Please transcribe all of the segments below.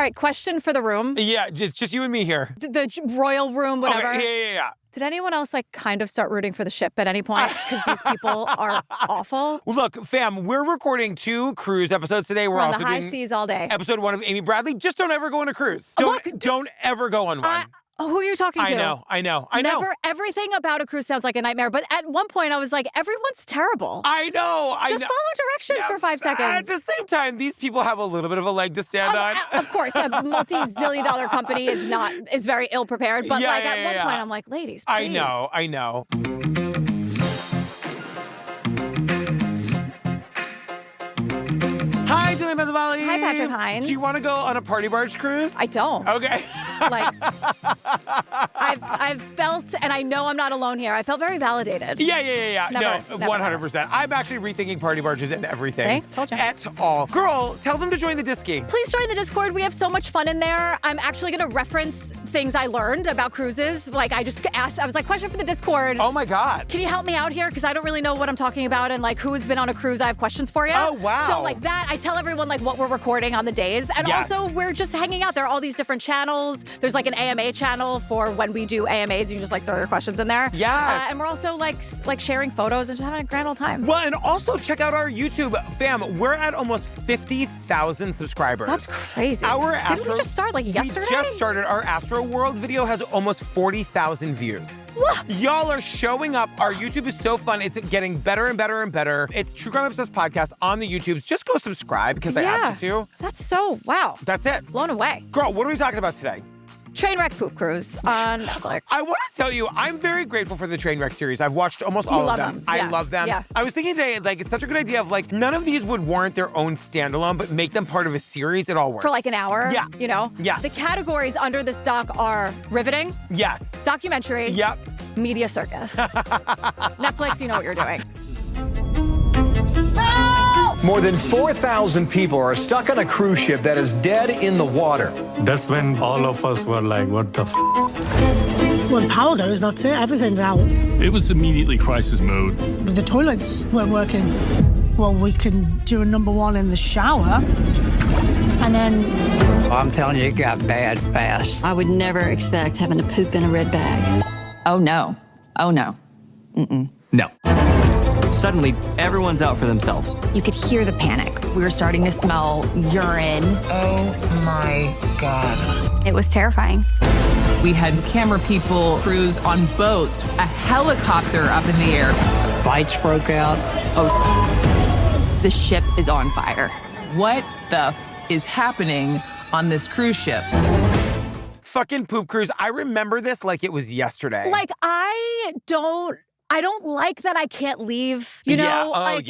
right, question for the room. Yeah, it's just you and me here. The royal room, whatever. Okay, yeah. Did anyone else kind of start rooting for the ship at any point? Because these people are awful. Well, look, fam, we're recording 2 cruise episodes today. We're on also the high doing seas all day. Episode 1 of Amy Bradley. Just don't ever go on a cruise. Don't ever go on one. Who are you talking to? I know. Everything about a cruise sounds like a nightmare. But at one point, I was like, everyone's terrible. I know. Just follow directions for 5 seconds. At the same time, these people have a little bit of a leg to stand on. Of course, a multi-zillion-dollar company is very ill-prepared. But at one point, I'm like, ladies, please. I know. Hi, Julian Benzavalli. Hi, Patrick Hines. Do you want to go on a party barge cruise? I don't. Okay. I've felt, and I know I'm not alone here, I felt very validated. Yeah. Never, 100%. I'm actually rethinking party barges and everything. See? Told you. At all. Girl, tell them to join the Disky. Please join the Discord. We have so much fun in there. I'm actually going to reference things I learned about cruises. I just asked, I was like, question for the Discord. Oh my God. Can you help me out here? Because I don't really know what I'm talking about and who's been on a cruise. I have questions for you. Oh, wow. So that, I tell everyone what we're recording on the days. And also we're just hanging out. There are all these different channels. There's an AMA channel for when we do AMAs. You can just throw your questions in there. Yes. And we're also sharing photos and just having a grand old time. Well, and also check out our YouTube. Fam, we're at almost 50,000 subscribers. That's crazy. Didn't we just start yesterday? We just started. Our Astro World video has almost 40,000 views. What? Y'all are showing up. Our YouTube is so fun. It's getting better and better and better. It's True Crime Obsessed Podcast on the YouTubes. Just go subscribe because I asked you to. That's wow. That's it. Blown away. Girl, what are we talking about today? Trainwreck Poop Cruise on Netflix. I want to tell you, I'm very grateful for the Trainwreck series. I've watched almost all of them. Yeah. I love them. Yeah. I was thinking today, it's such a good idea of none of these would warrant their own standalone, but make them part of a series. It all works. For an hour? Yeah. Yeah. The categories under this doc are riveting. Yes. Documentary. Yep. Media circus. Netflix, you know what you're doing. More than 4,000 people are stuck on a cruise ship that is dead in the water. That's when all of us were like, what the When power goes, that's it. Everything's out. It was immediately crisis mode. The toilets weren't working. Well, we can do a number 1 in the shower. And then... I'm telling you, it got bad fast. I would never expect having to poop in a red bag. Oh, no. Oh, no. Mm-mm. No. Suddenly, everyone's out for themselves. You could hear the panic. We were starting to smell urine. Oh my God. It was terrifying. We had camera people, crews on boats, a helicopter up in the air. Fights broke out. Oh. The ship is on fire. What the is happening on this cruise ship? Fucking poop cruise. I remember this like it was yesterday. I don't like that I can't leave, you know? I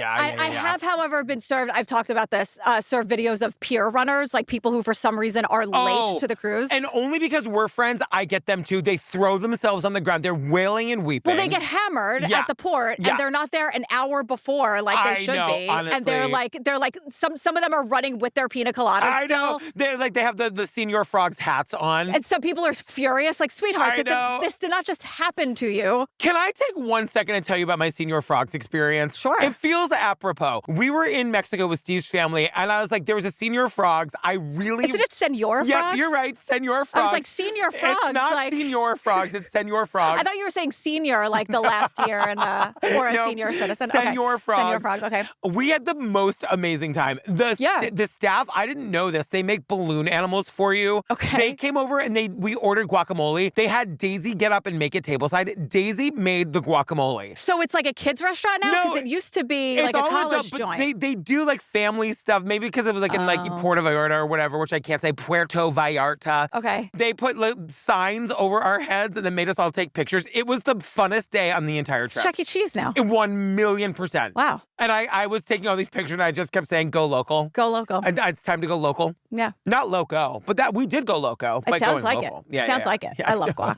have, however, been served, I've talked about this, served videos of pier runners, people who for some reason are late to the cruise. And only because we're friends, I get them too. They throw themselves on the ground. They're wailing and weeping. Well, they get hammered at the port, and they're not there an hour before they should be. Honestly. And they're some of them are running with their pina coladas still. They have the Senior Frogs hats on. And some people are furious, sweetheart, this did not just happen to you. Can I take 1 second and tell you about my Senior Frogs experience? Sure. It feels apropos. We were in Mexico with Steve's family, and I was like, there was a Senior Frogs. Isn't it Senor Frogs? Yeah, you're right, Senor Frogs. I was like, Senior Frogs. It's not Senior Frogs, it's Senor Frogs. I thought you were saying senior, the last year, or a senior citizen. Senor Frogs. Senor Frogs, okay. We had the most amazing time. The staff, I didn't know this, they make balloon animals for you. Okay. They came over and we ordered guacamole. They had Daisy get up and make it tableside. Daisy made the guacamole. So it's like a kid's restaurant now? Because it used to be a college joint. They do family stuff, maybe because it was in Puerto Vallarta or whatever, which I can't say, Puerto Vallarta. Okay. They put signs over our heads and then made us all take pictures. It was the funnest day on the entire trip. It's Chuck E. Cheese now. 1,000,000%. Wow. And I was taking all these pictures and I just kept saying, go local. Go local. And it's time to go local. Yeah. Not loco, but we did go loco. It sounds like it. Yeah, sounds like it. I love guac.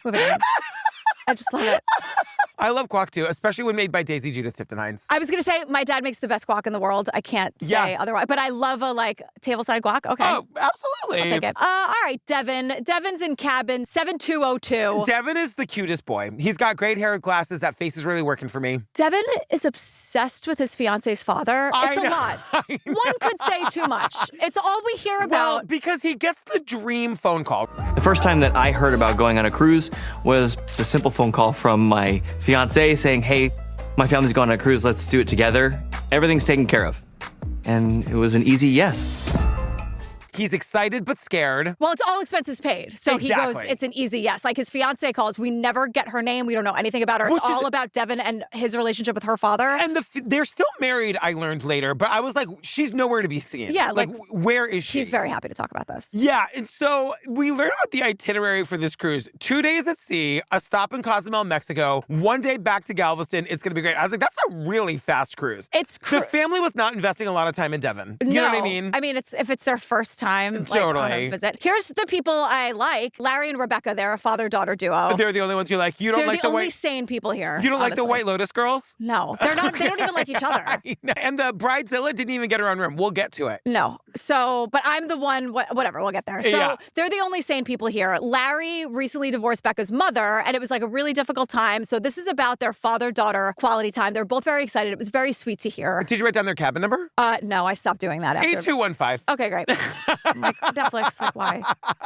Moving on. I just love it. I love guac too, especially when made by Daisy Judith Tipton Hines. I was going to say my dad makes the best guac in the world. I can't say otherwise, but I love a tableside guac. Okay. Oh, absolutely. I'll take it. All right, Devin. Devin's in cabin 7202. Devin is the cutest boy. He's got great hair, glasses. That face is really working for me. Devin is obsessed with his fiance's father. It's a lot. One could say too much. It's all we hear about. Well, because he gets the dream phone call. The first time that I heard about going on a cruise was a simple phone call from my fiance saying, hey, my family's going on a cruise, let's do it together. Everything's taken care of. And it was an easy yes. He's excited but scared. Well, it's all expenses paid. So he goes, it's an easy yes. Like his fiance calls, we never get her name. We don't know anything about her. It's all about Devin and his relationship with her father. And they're still married, I learned later. But I was like, she's nowhere to be seen. Yeah. Like where is she? He's very happy to talk about this. Yeah. And so we learned about the itinerary for this cruise. 2 days at sea, a stop in Cozumel, Mexico, 1 day back to Galveston. It's going to be great. I was like, that's a really fast cruise. The family was not investing a lot of time in Devon. You know what I mean? I mean, if it's their first time. Totally. On a visit. Here's the people I like. Larry and Rebecca, they're a father-daughter duo. They're the only ones you like. You don't like the only sane people here. You don't like the White Lotus girls? No. They're not. They don't even like each other. And the Bridezilla didn't even get her own room. We'll get to it. No. So, but I'm the one, whatever, we'll get there. So they're the only sane people here. Larry recently divorced Becca's mother, and it was like a really difficult time. So this is about their father-daughter quality time. They're both very excited. It was very sweet to hear. Did you write down their cabin number? No, I stopped doing that after. 8215. Okay, great. I'm like, Netflix, like why?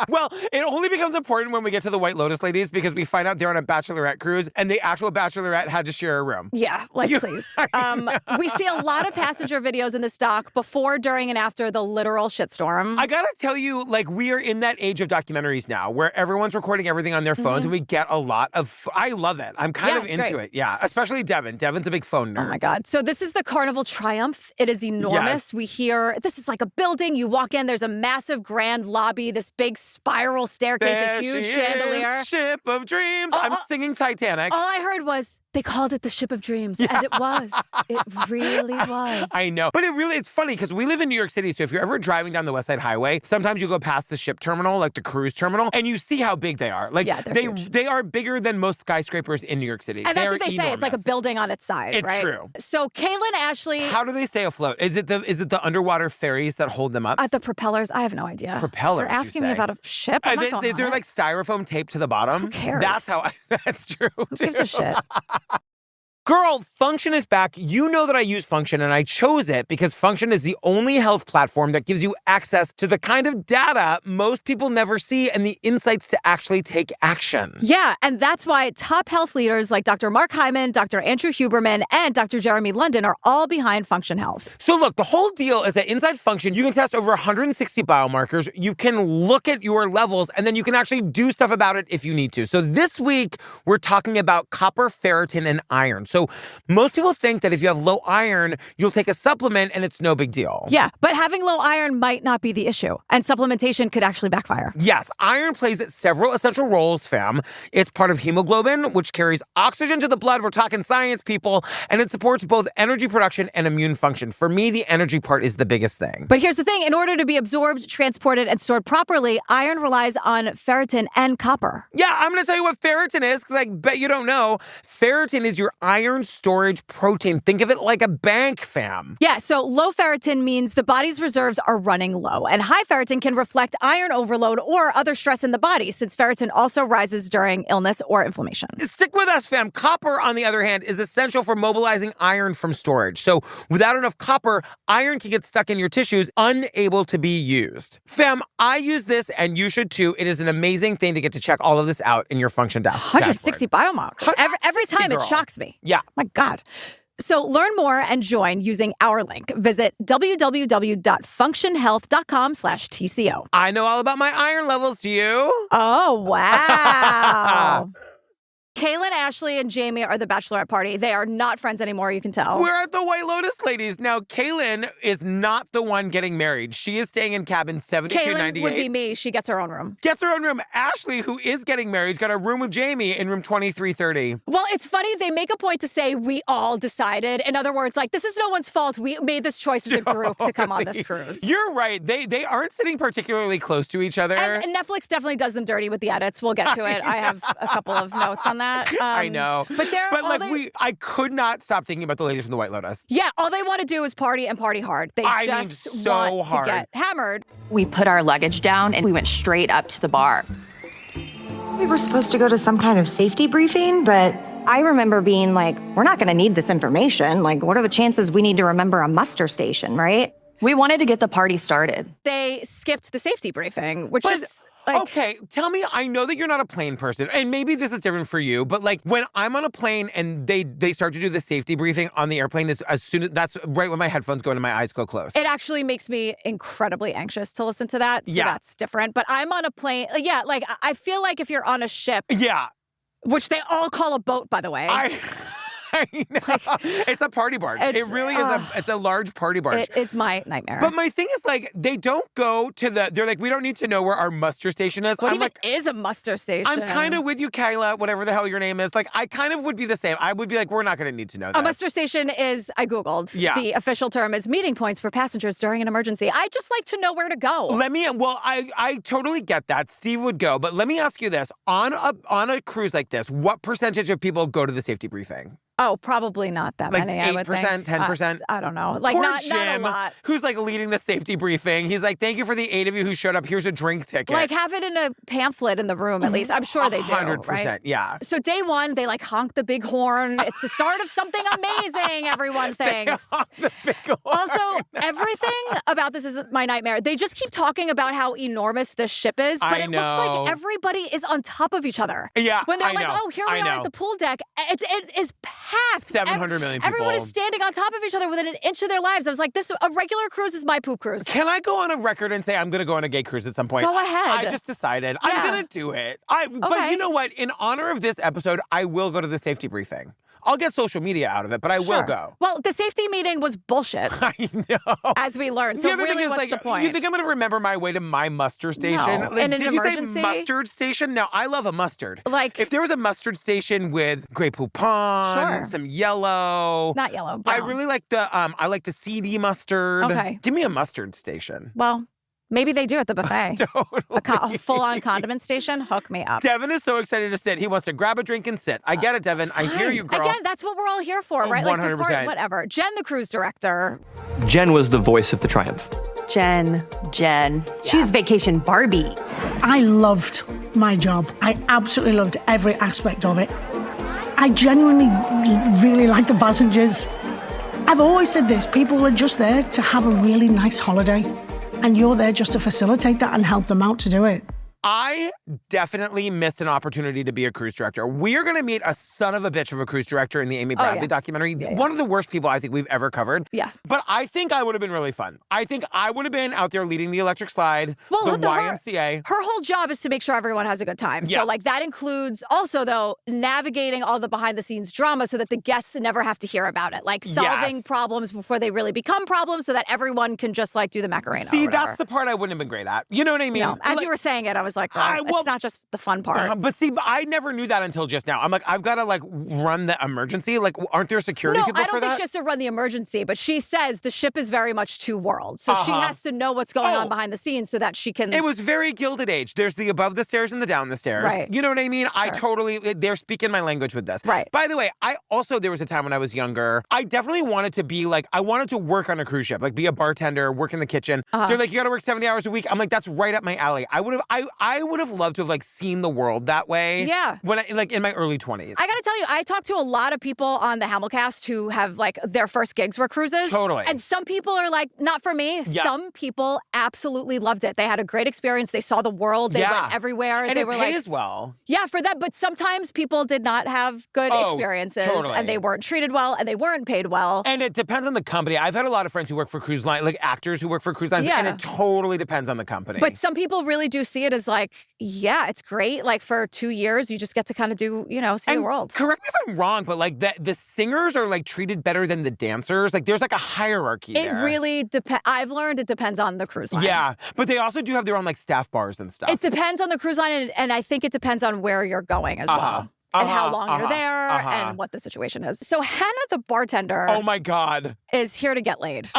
Well, it only becomes important when we get to the White Lotus ladies because we find out they're on a bachelorette cruise and the actual bachelorette had to share a room. Yeah, please. We see a lot of passenger videos in this doc before, during, and after the literal shitstorm. I gotta tell you, we are in that age of documentaries now where everyone's recording everything on their phones and we get a lot of, I love it. I'm kind of into it. Yeah, especially Devin. Devin's a big phone nerd. Oh my God. So this is the Carnival Triumph. It is enormous. Yes. We hear, this is like a building. You walk in, there's a massive grand lobby, this big spiral staircase, a huge chandelier. Ship of dreams. I'm singing Titanic. All I heard was, they called it the Ship of Dreams, and it was. It really was. I know. But it's funny because we live in New York City, so if you're ever driving down the West Side Highway, sometimes you go past the ship terminal, like the cruise terminal, and you see how big they are. They are bigger than most skyscrapers in New York City. And that's what they say. It's like a building on its side, right? It's true. So Kaylin, Ashley. How do they stay afloat? Is it the underwater ferries that hold them up? The propellers? I have no idea. Propellers, They're asking me about a ship? They're like styrofoam taped to the bottom. Who cares? That's true. Who gives a shit? Girl, Function is back. You know that I use Function, and I chose it because Function is the only health platform that gives you access to the kind of data most people never see and the insights to actually take action. Yeah, and that's why top health leaders like Dr. Mark Hyman, Dr. Andrew Huberman, and Dr. Jeremy London are all behind Function Health. So look, the whole deal is that inside Function, you can test over 160 biomarkers, you can look at your levels, and then you can actually do stuff about it if you need to. So this week, we're talking about copper, ferritin, and iron. So most people think that if you have low iron, you'll take a supplement and it's no big deal. Yeah, but having low iron might not be the issue, and supplementation could actually backfire. Yes, iron plays several essential roles, fam. It's part of hemoglobin, which carries oxygen to the blood. We're talking science, people, and it supports both energy production and immune function. For me, the energy part is the biggest thing. But here's the thing. In order to be absorbed, transported, and stored properly, iron relies on ferritin and copper. Yeah, I'm going to tell you what ferritin is, because I bet you don't know. Ferritin is your iron storage protein. Think of it like a bank, fam. Yeah, so low ferritin means the body's reserves are running low, and high ferritin can reflect iron overload or other stress in the body, since ferritin also rises during illness or inflammation. Stick with us, fam. Copper, on the other hand, is essential for mobilizing iron from storage. So without enough copper, iron can get stuck in your tissues, unable to be used. Fam, I use this, and you should too. It is an amazing thing to get to check all of this out in your Function dashboard. 160 biomarkers. Every time it shocks me. Yeah. My God. So learn more and join using our link. Visit www.functionhealth.com/TCO. I know all about my iron levels. Do you? Oh, wow. Kaylin, Ashley, and Jamie are the bachelorette party. They are not friends anymore, you can tell. We're at the White Lotus ladies. Now, Kaylin is not the one getting married. She is staying in cabin 7298. Kaylin would be me. She gets her own room. Gets her own room. Ashley, who is getting married, got a room with Jamie in room 2330. Well, it's funny. They make a point to say we all decided. In other words, this is no one's fault. We made this choice as a group to come on this cruise. You're right. They aren't sitting particularly close to each other. And Netflix definitely does them dirty with the edits. We'll get to it. I have a couple of notes on that. I know. But I could not stop thinking about the ladies from the White Lotus. Yeah, all they want to do is party and party hard. They want to get hammered. We put our luggage down and we went straight up to the bar. We were supposed to go to some kind of safety briefing, but I remember being like, we're not going to need this information. Like, what are the chances we need to remember a muster station, right? We wanted to get the party started. They skipped the safety briefing, which is like... Okay, tell me, I know that you're not a plane person, and maybe this is different for you, but like when I'm on a plane and they start to do the safety briefing on the airplane, that's right when my headphones go and my eyes go closed. It actually makes me incredibly anxious to listen to that, so that's different. But I'm on a plane, like I feel like if you're on a ship... Yeah. Which they all call a boat, by the way. I know. It's a party barge. It really is it's a large party barge. It is my nightmare. But my thing is, like, they don't go to they're like, we don't need to know where our muster station is. What is a muster station? I'm kind of with you, Kyla, whatever the hell your name is. Like, I kind of would be the same. I would be like, we're not going to need to know that. A muster station is, I Googled. Yeah. The official term is meeting points for passengers during an emergency. I just like to know where to go. I totally get that. Steve would go. But let me ask you this. On a cruise like this, what percentage of people go to the safety briefing? Oh, probably not that many, I would think. 8%, 10%? I don't know. Like, Poor not a Jim, lot. who's, like, leading the safety briefing. He's like, thank you for the 8 of you who showed up. Here's a drink ticket. Like, have it in a pamphlet in the room, at least. I'm sure they do, 100%, right? yeah. So day one, they, like, honk the big horn. It's the start of something amazing, everyone thinks. The big horn. Also, everything about this is my nightmare. They just keep talking about how enormous this ship is, but it looks like everybody is on top of each other. Yeah, When they're here we are at the pool deck. It is packed. 700 million people. Everyone is standing on top of each other within an inch of their lives. I was like, a regular cruise is my poop cruise. Can I go on a record and say I'm going to go on a gay cruise at some point? Go ahead. I just decided. Yeah. I'm going to do it. But you know what? In honor of this episode, I will go to the safety briefing. I'll get social media out of it, but I will go. Well, the safety meeting was bullshit. I know. As we learned. So really, what's the point? You think I'm going to remember my way to my muster station? No. In an did emergency? You say mustard station? Now, I love a mustard. Like, if there was a mustard station with Grey Poupon, some yellow. Not yellow, brown. I really like the CD mustard. Okay. Give me a mustard station. Well, maybe they do at the buffet. Totally. A full-on condiment station? Hook me up. Devin is so excited to sit. He wants to grab a drink and sit. I get it, Devin. I hear you, girl. Again, that's what we're all here for, right? 100%. Like, whatever. Jen, the cruise director. Jen was the voice of the triumph. Jen. She's Vacation Barbie. I loved my job. I absolutely loved every aspect of it. I genuinely really like the passengers. I've always said this, people are just there to have a really nice holiday. And you're there just to facilitate that and help them out to do it. I definitely missed an opportunity to be a cruise director. We are going to meet a son of a bitch of a cruise director in the Amy Bradley documentary. Yeah. One of the worst people I think we've ever covered. Yeah. But I think I would have been really fun. I think I would have been out there leading the electric slide, the YMCA. Her whole job is to make sure everyone has a good time. Yeah. So, like, that includes also, though, navigating all the behind-the-scenes drama so that the guests never have to hear about it. Like, solving problems before they really become problems so that everyone can just, like, do the Macarena. See, that's the part I wouldn't have been great at. You know what I mean? No, as you were saying it, I was like, it's not just the fun part. But see, I never knew that until just now. I'm like, I've got to, like, run the emergency. Like, aren't there security people for that? No, I don't think she has to run the emergency, but she says the ship is very much two worlds. So she has to know what's going on behind the scenes so that she can... It was very Gilded Age. There's the above the stairs and the down the stairs. Right. You know what I mean? Sure. They're speaking my language with this. Right. By the way, there was a time when I was younger, I definitely wanted to be like, I wanted to work on a cruise ship, like be a bartender, work in the kitchen. They're like, you got to work 70 hours a week. I'm like, that's right up my alley. I would have loved to have, like, seen the world that way. Yeah. When in my early 20s. I gotta tell you, I talked to a lot of people on the Hamilcast who have, like, their first gigs were cruises. Totally. And some people are like, not for me. Yeah. Some people absolutely loved it. They had a great experience. They saw the world. They went everywhere. And they it were pays well. Yeah, for that. But sometimes people did not have good experiences. Totally. And they weren't treated well and they weren't paid well. And it depends on the company. I've had a lot of friends who work for cruise lines, like actors who work for cruise lines. Yeah. And it totally depends on the company. But some people really do see it as like, yeah, it's great. Like, for 2 years, you just get to kind of do, see the world. Correct me if I'm wrong, but like the singers are like treated better than the dancers. Like, there's like a hierarchy there. It really depends. I've learned it depends on the cruise line. Yeah, but they also do have their own like staff bars and stuff. It depends on the cruise line, and I think it depends on where you're going as well. And how long you're there and what the situation is. So Hannah, the bartender. Oh my God. Is here to get laid.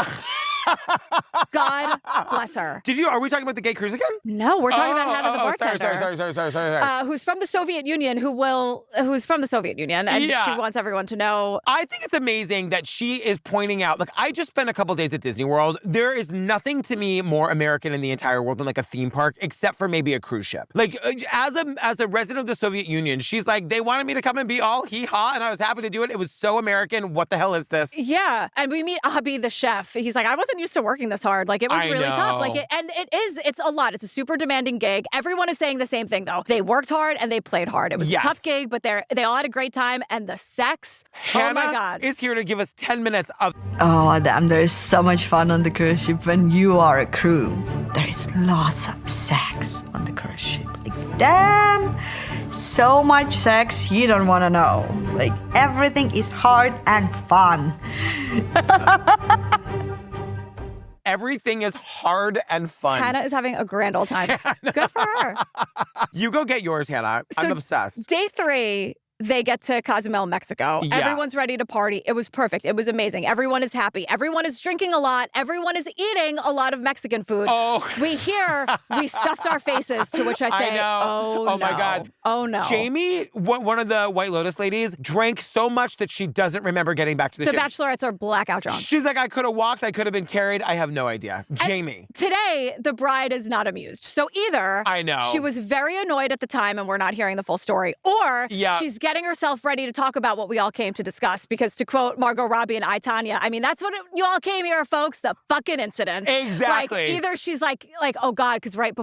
God bless her. Are we talking about the gay cruise again? No, we're talking about Hannah the bartender. Sorry. Who's from the Soviet Union, who's from the Soviet Union, and she wants everyone to know. I think it's amazing that she is pointing out, like, I just spent a couple days at Disney World. There is nothing to me more American in the entire world than like a theme park, except for maybe a cruise ship. Like, as a resident of the Soviet Union, she's like, they wanted me to come and be all hee-haw, and I was happy to do it. It was so American. What the hell is this? Yeah, and we meet Abhi, the chef. He's like, I wasn't used to working this hard. Like, it was really tough. Like, it's a lot. It's a super demanding gig. Everyone is saying the same thing, though. They worked hard and they played hard. It was a tough gig, but they all had a great time. And the sex, Hannah oh my God, is here to give us 10 minutes of. Oh, damn! There is so much fun on the cruise ship when you are a crew. There is lots of sex on the cruise ship. Like, damn, so much sex you don't want to know. Like, everything is hard and fun. Everything is hard and fun. Hannah is having a grand old time. Good for her. You go get yours, Hannah. I'm obsessed. Day 3, they get to Cozumel, Mexico. Yeah. Everyone's ready to party. It was perfect. It was amazing. Everyone is happy. Everyone is drinking a lot. Everyone is eating a lot of Mexican food. Oh. We stuffed our faces, to which I say, oh no. my God. Oh, no. Jamie, one of the White Lotus ladies, drank so much that she doesn't remember getting back to the ship. The bachelorettes are blackout drunk. She's like, I could have walked. I could have been carried. I have no idea. Jamie. And today, the bride is not amused. So either she was very annoyed at the time and we're not hearing the full story, or she's getting herself ready to talk about what we all came to discuss. Because to quote Margot Robbie and I, Tanya, I mean, that's what you all came here, folks, the fucking incident. Exactly. Like, either she's like, oh God, because right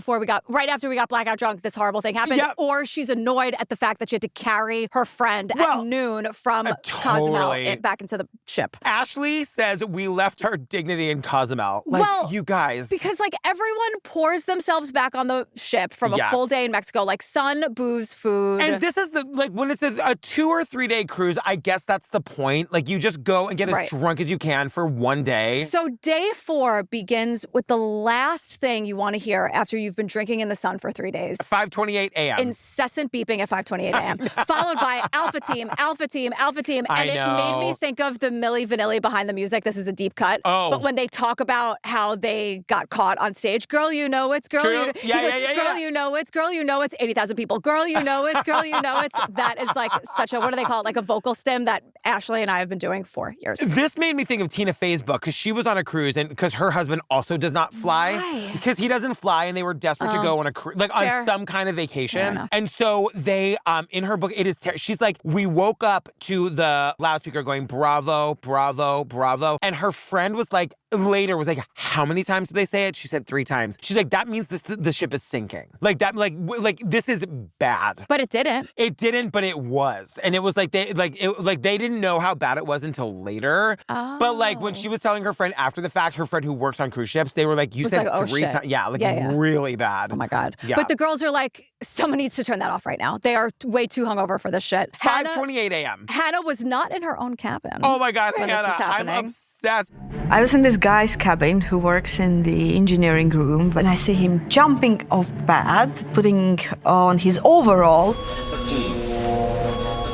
after we got blackout drunk, this horrible thing happened, or she's annoyed at the fact that she had to carry her friend at noon from Cozumel back into the ship. Ashley says we left our dignity in Cozumel. Like, you guys. Because like everyone pours themselves back on the ship from a full day in Mexico, like sun, booze, food. And this is when it's a 2 or 3 day cruise, I guess that's the point. Like, you just go and get as drunk as you can for one day. So day 4 begins with the last thing you want to hear after you've been drinking in the sun for 3 days. 5:28 a.m. Incessant beeping at 5:28 a.m. Followed by Alpha Team, Alpha Team, Alpha Team. And it made me think of the Milli Vanilli behind the music. This is a deep cut. Oh. But when they talk about how they got caught on stage, girl, you know it's, girl, True. girl, you know it's, girl, you know it's, 80,000 people. Girl, you know it's, girl, you know it's. That is like such a, what do they call it? Like a vocal stem that Ashley and I have been doing for years. This made me think of Tina Fey's book, because she was on a cruise and because her husband also does not fly. Why? Because he doesn't fly and they were desperate to go on a cruise, like on some kind of vacation. And so they, in her book, it is, she's like, we woke up to the loudspeaker going, bravo, bravo, bravo. And her friend was like, later was like, how many times did they say it? She said 3 times. She's like, that means the ship is sinking. Like that, like this is bad. But it didn't. It didn't, but it was. And it was like they didn't know how bad it was until later. Oh. But like when she was telling her friend after the fact, her friend who works on cruise ships, they were like, you said like, 3 times. Yeah, like really bad. Oh my God. Yeah. But the girls are like, someone needs to turn that off right now. They are way too hungover for this shit. 5:28 a.m. Hannah was not in her own cabin. Oh my God, when Hannah, this was happening. I'm obsessed. I was in this guy's cabin who works in the engineering room, and I see him jumping off the bed, putting on his overall.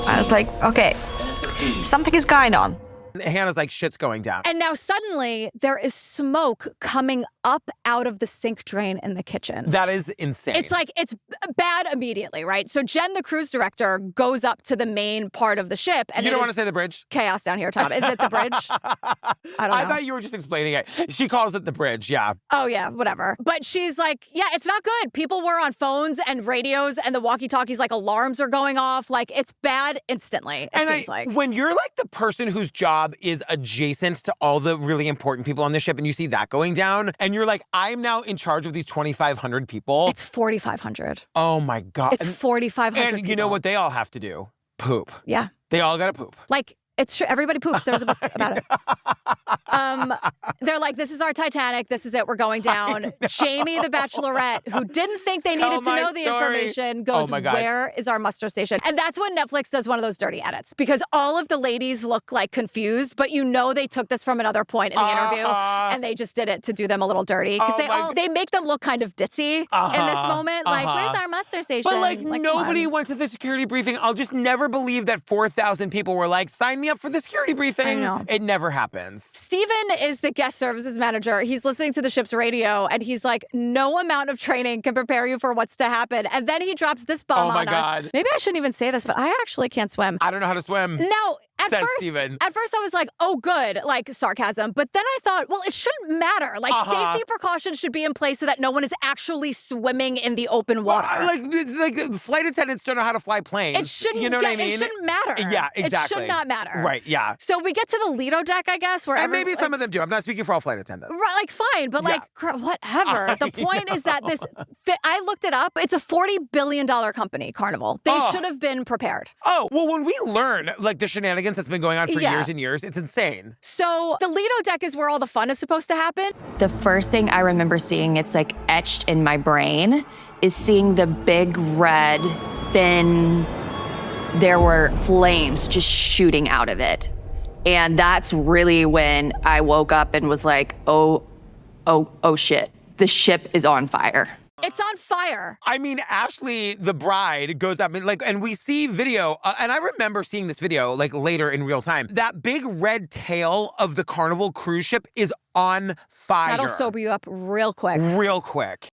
I was like, okay, something is going on. Hannah's like, shit's going down. And now suddenly there is smoke coming up out of the sink drain in the kitchen. That is insane. It's like, it's bad immediately, right? So Jen, the cruise director, goes up to the main part of the ship. And you don't want to say the bridge? Chaos down here, Tom. Is it the bridge? I don't know. I thought you were just explaining it. She calls it the bridge, yeah. Oh, yeah, whatever. But she's like, yeah, it's not good. People were on phones and radios and the walkie-talkies, like alarms are going off. Like, it's bad instantly, it seems like. When you're like the person whose job is adjacent to all the really important people on the ship and you see that going down and you're like, I'm now in charge of these 2,500 people. It's 4,500. Oh my God. It's 4,500 And you know what they all have to do? Poop. Yeah. They all gotta poop. Like, it's true. Everybody poops. There was a book about it. They're like, this is our Titanic. This is it. We're going down. Jamie, the bachelorette, who didn't think they needed to know the information, goes, where is our muster station? And that's when Netflix does one of those dirty edits, because all of the ladies look like confused, but you know they took this from another point in the interview, and they just did it to do them a little dirty. Because they make them look kind of ditzy in this moment. Like, where's our muster station? But like nobody went to the security briefing. I'll just never believe that 4,000 people were like, sign me me up for the security briefing. I know. It never happens. Steven is the guest services manager. He's listening to the ship's radio, and he's like, no amount of training can prepare you for what's to happen. And then he drops this bomb on us. Maybe I shouldn't even say this, but I actually can't swim. I don't know how to swim. Now, at Says first Steven. I was like, oh, good, like sarcasm. But then I thought, well, it shouldn't matter. Like, safety precautions should be in place so that no one is actually swimming in the open water. Like flight attendants don't know how to fly planes. It shouldn't, you know what I mean? It shouldn't matter. Yeah, exactly. It should not matter. Right, yeah. So we get to the Lido deck, I guess, where and maybe some of them do. I'm not speaking for all flight attendants. Right, like, fine, but like, whatever. The point is that I looked it up. It's a $40 billion company, Carnival. They should have been prepared. Oh, well, when we learn, like, the shenanigans that's been going on for years and years, it's insane. So the Lido deck is where all the fun is supposed to happen. The first thing I remember seeing, it's like etched in my brain, is seeing the big red fin. There were flames just shooting out of it. And that's really when I woke up and was like, oh shit, the ship is on fire. It's on fire. I mean, Ashley, the bride, goes up and we see video, and I remember seeing this video like later in real time. That big red tail of the Carnival cruise ship is on fire. That'll sober you up real quick. Real quick.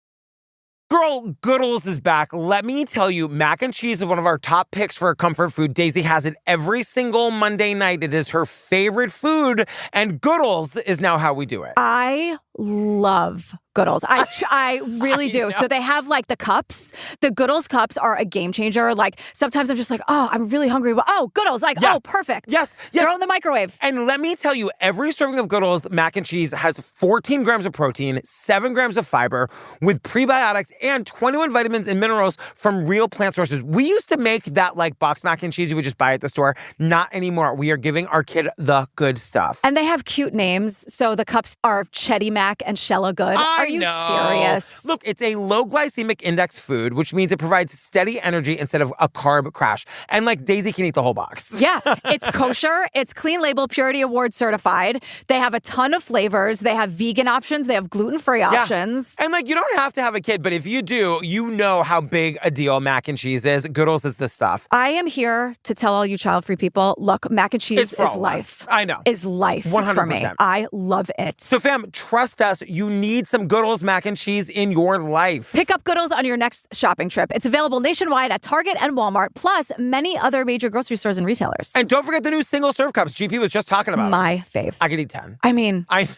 Girl, Goodles is back. Let me tell you, mac and cheese is one of our top picks for a comfort food. Daisy has it every single Monday night. It is her favorite food, and Goodles is now how we do it. I love Goodles. I really do. So they have like the cups. The Goodles cups are a game changer. Like sometimes I'm just like, oh, I'm really hungry. Oh, Goodles. Like, oh, perfect. Yes. Throw in the microwave. And let me tell you, every serving of Goodles mac and cheese has 14 grams of protein, 7 grams of fiber with prebiotics and 21 vitamins and minerals from real plant sources. We used to make that like box mac and cheese you would just buy at the store. Not anymore. We are giving our kid the good stuff. And they have cute names. So the cups are Chetty Mac and Shella Good. Are you serious? Look, it's a low glycemic index food, which means it provides steady energy instead of a carb crash. And like Daisy can eat the whole box. Yeah, it's kosher. It's Clean Label Purity Award certified. They have a ton of flavors. They have vegan options. They have gluten-free options. And like, you don't have to have a kid, but if you do, you know how big a deal mac and cheese is. Goodles is the stuff. I am here to tell all you child-free people, look, mac and cheese is life. I know. Is life 100%. For me. I love it. So fam, trust us, you need some Goodles mac and cheese in your life. Pick up Goodles on your next shopping trip. It's available nationwide at Target and Walmart, plus many other major grocery stores and retailers. And don't forget the new single-serve cups. GP was just talking about my fave. I could eat 10. I mean. I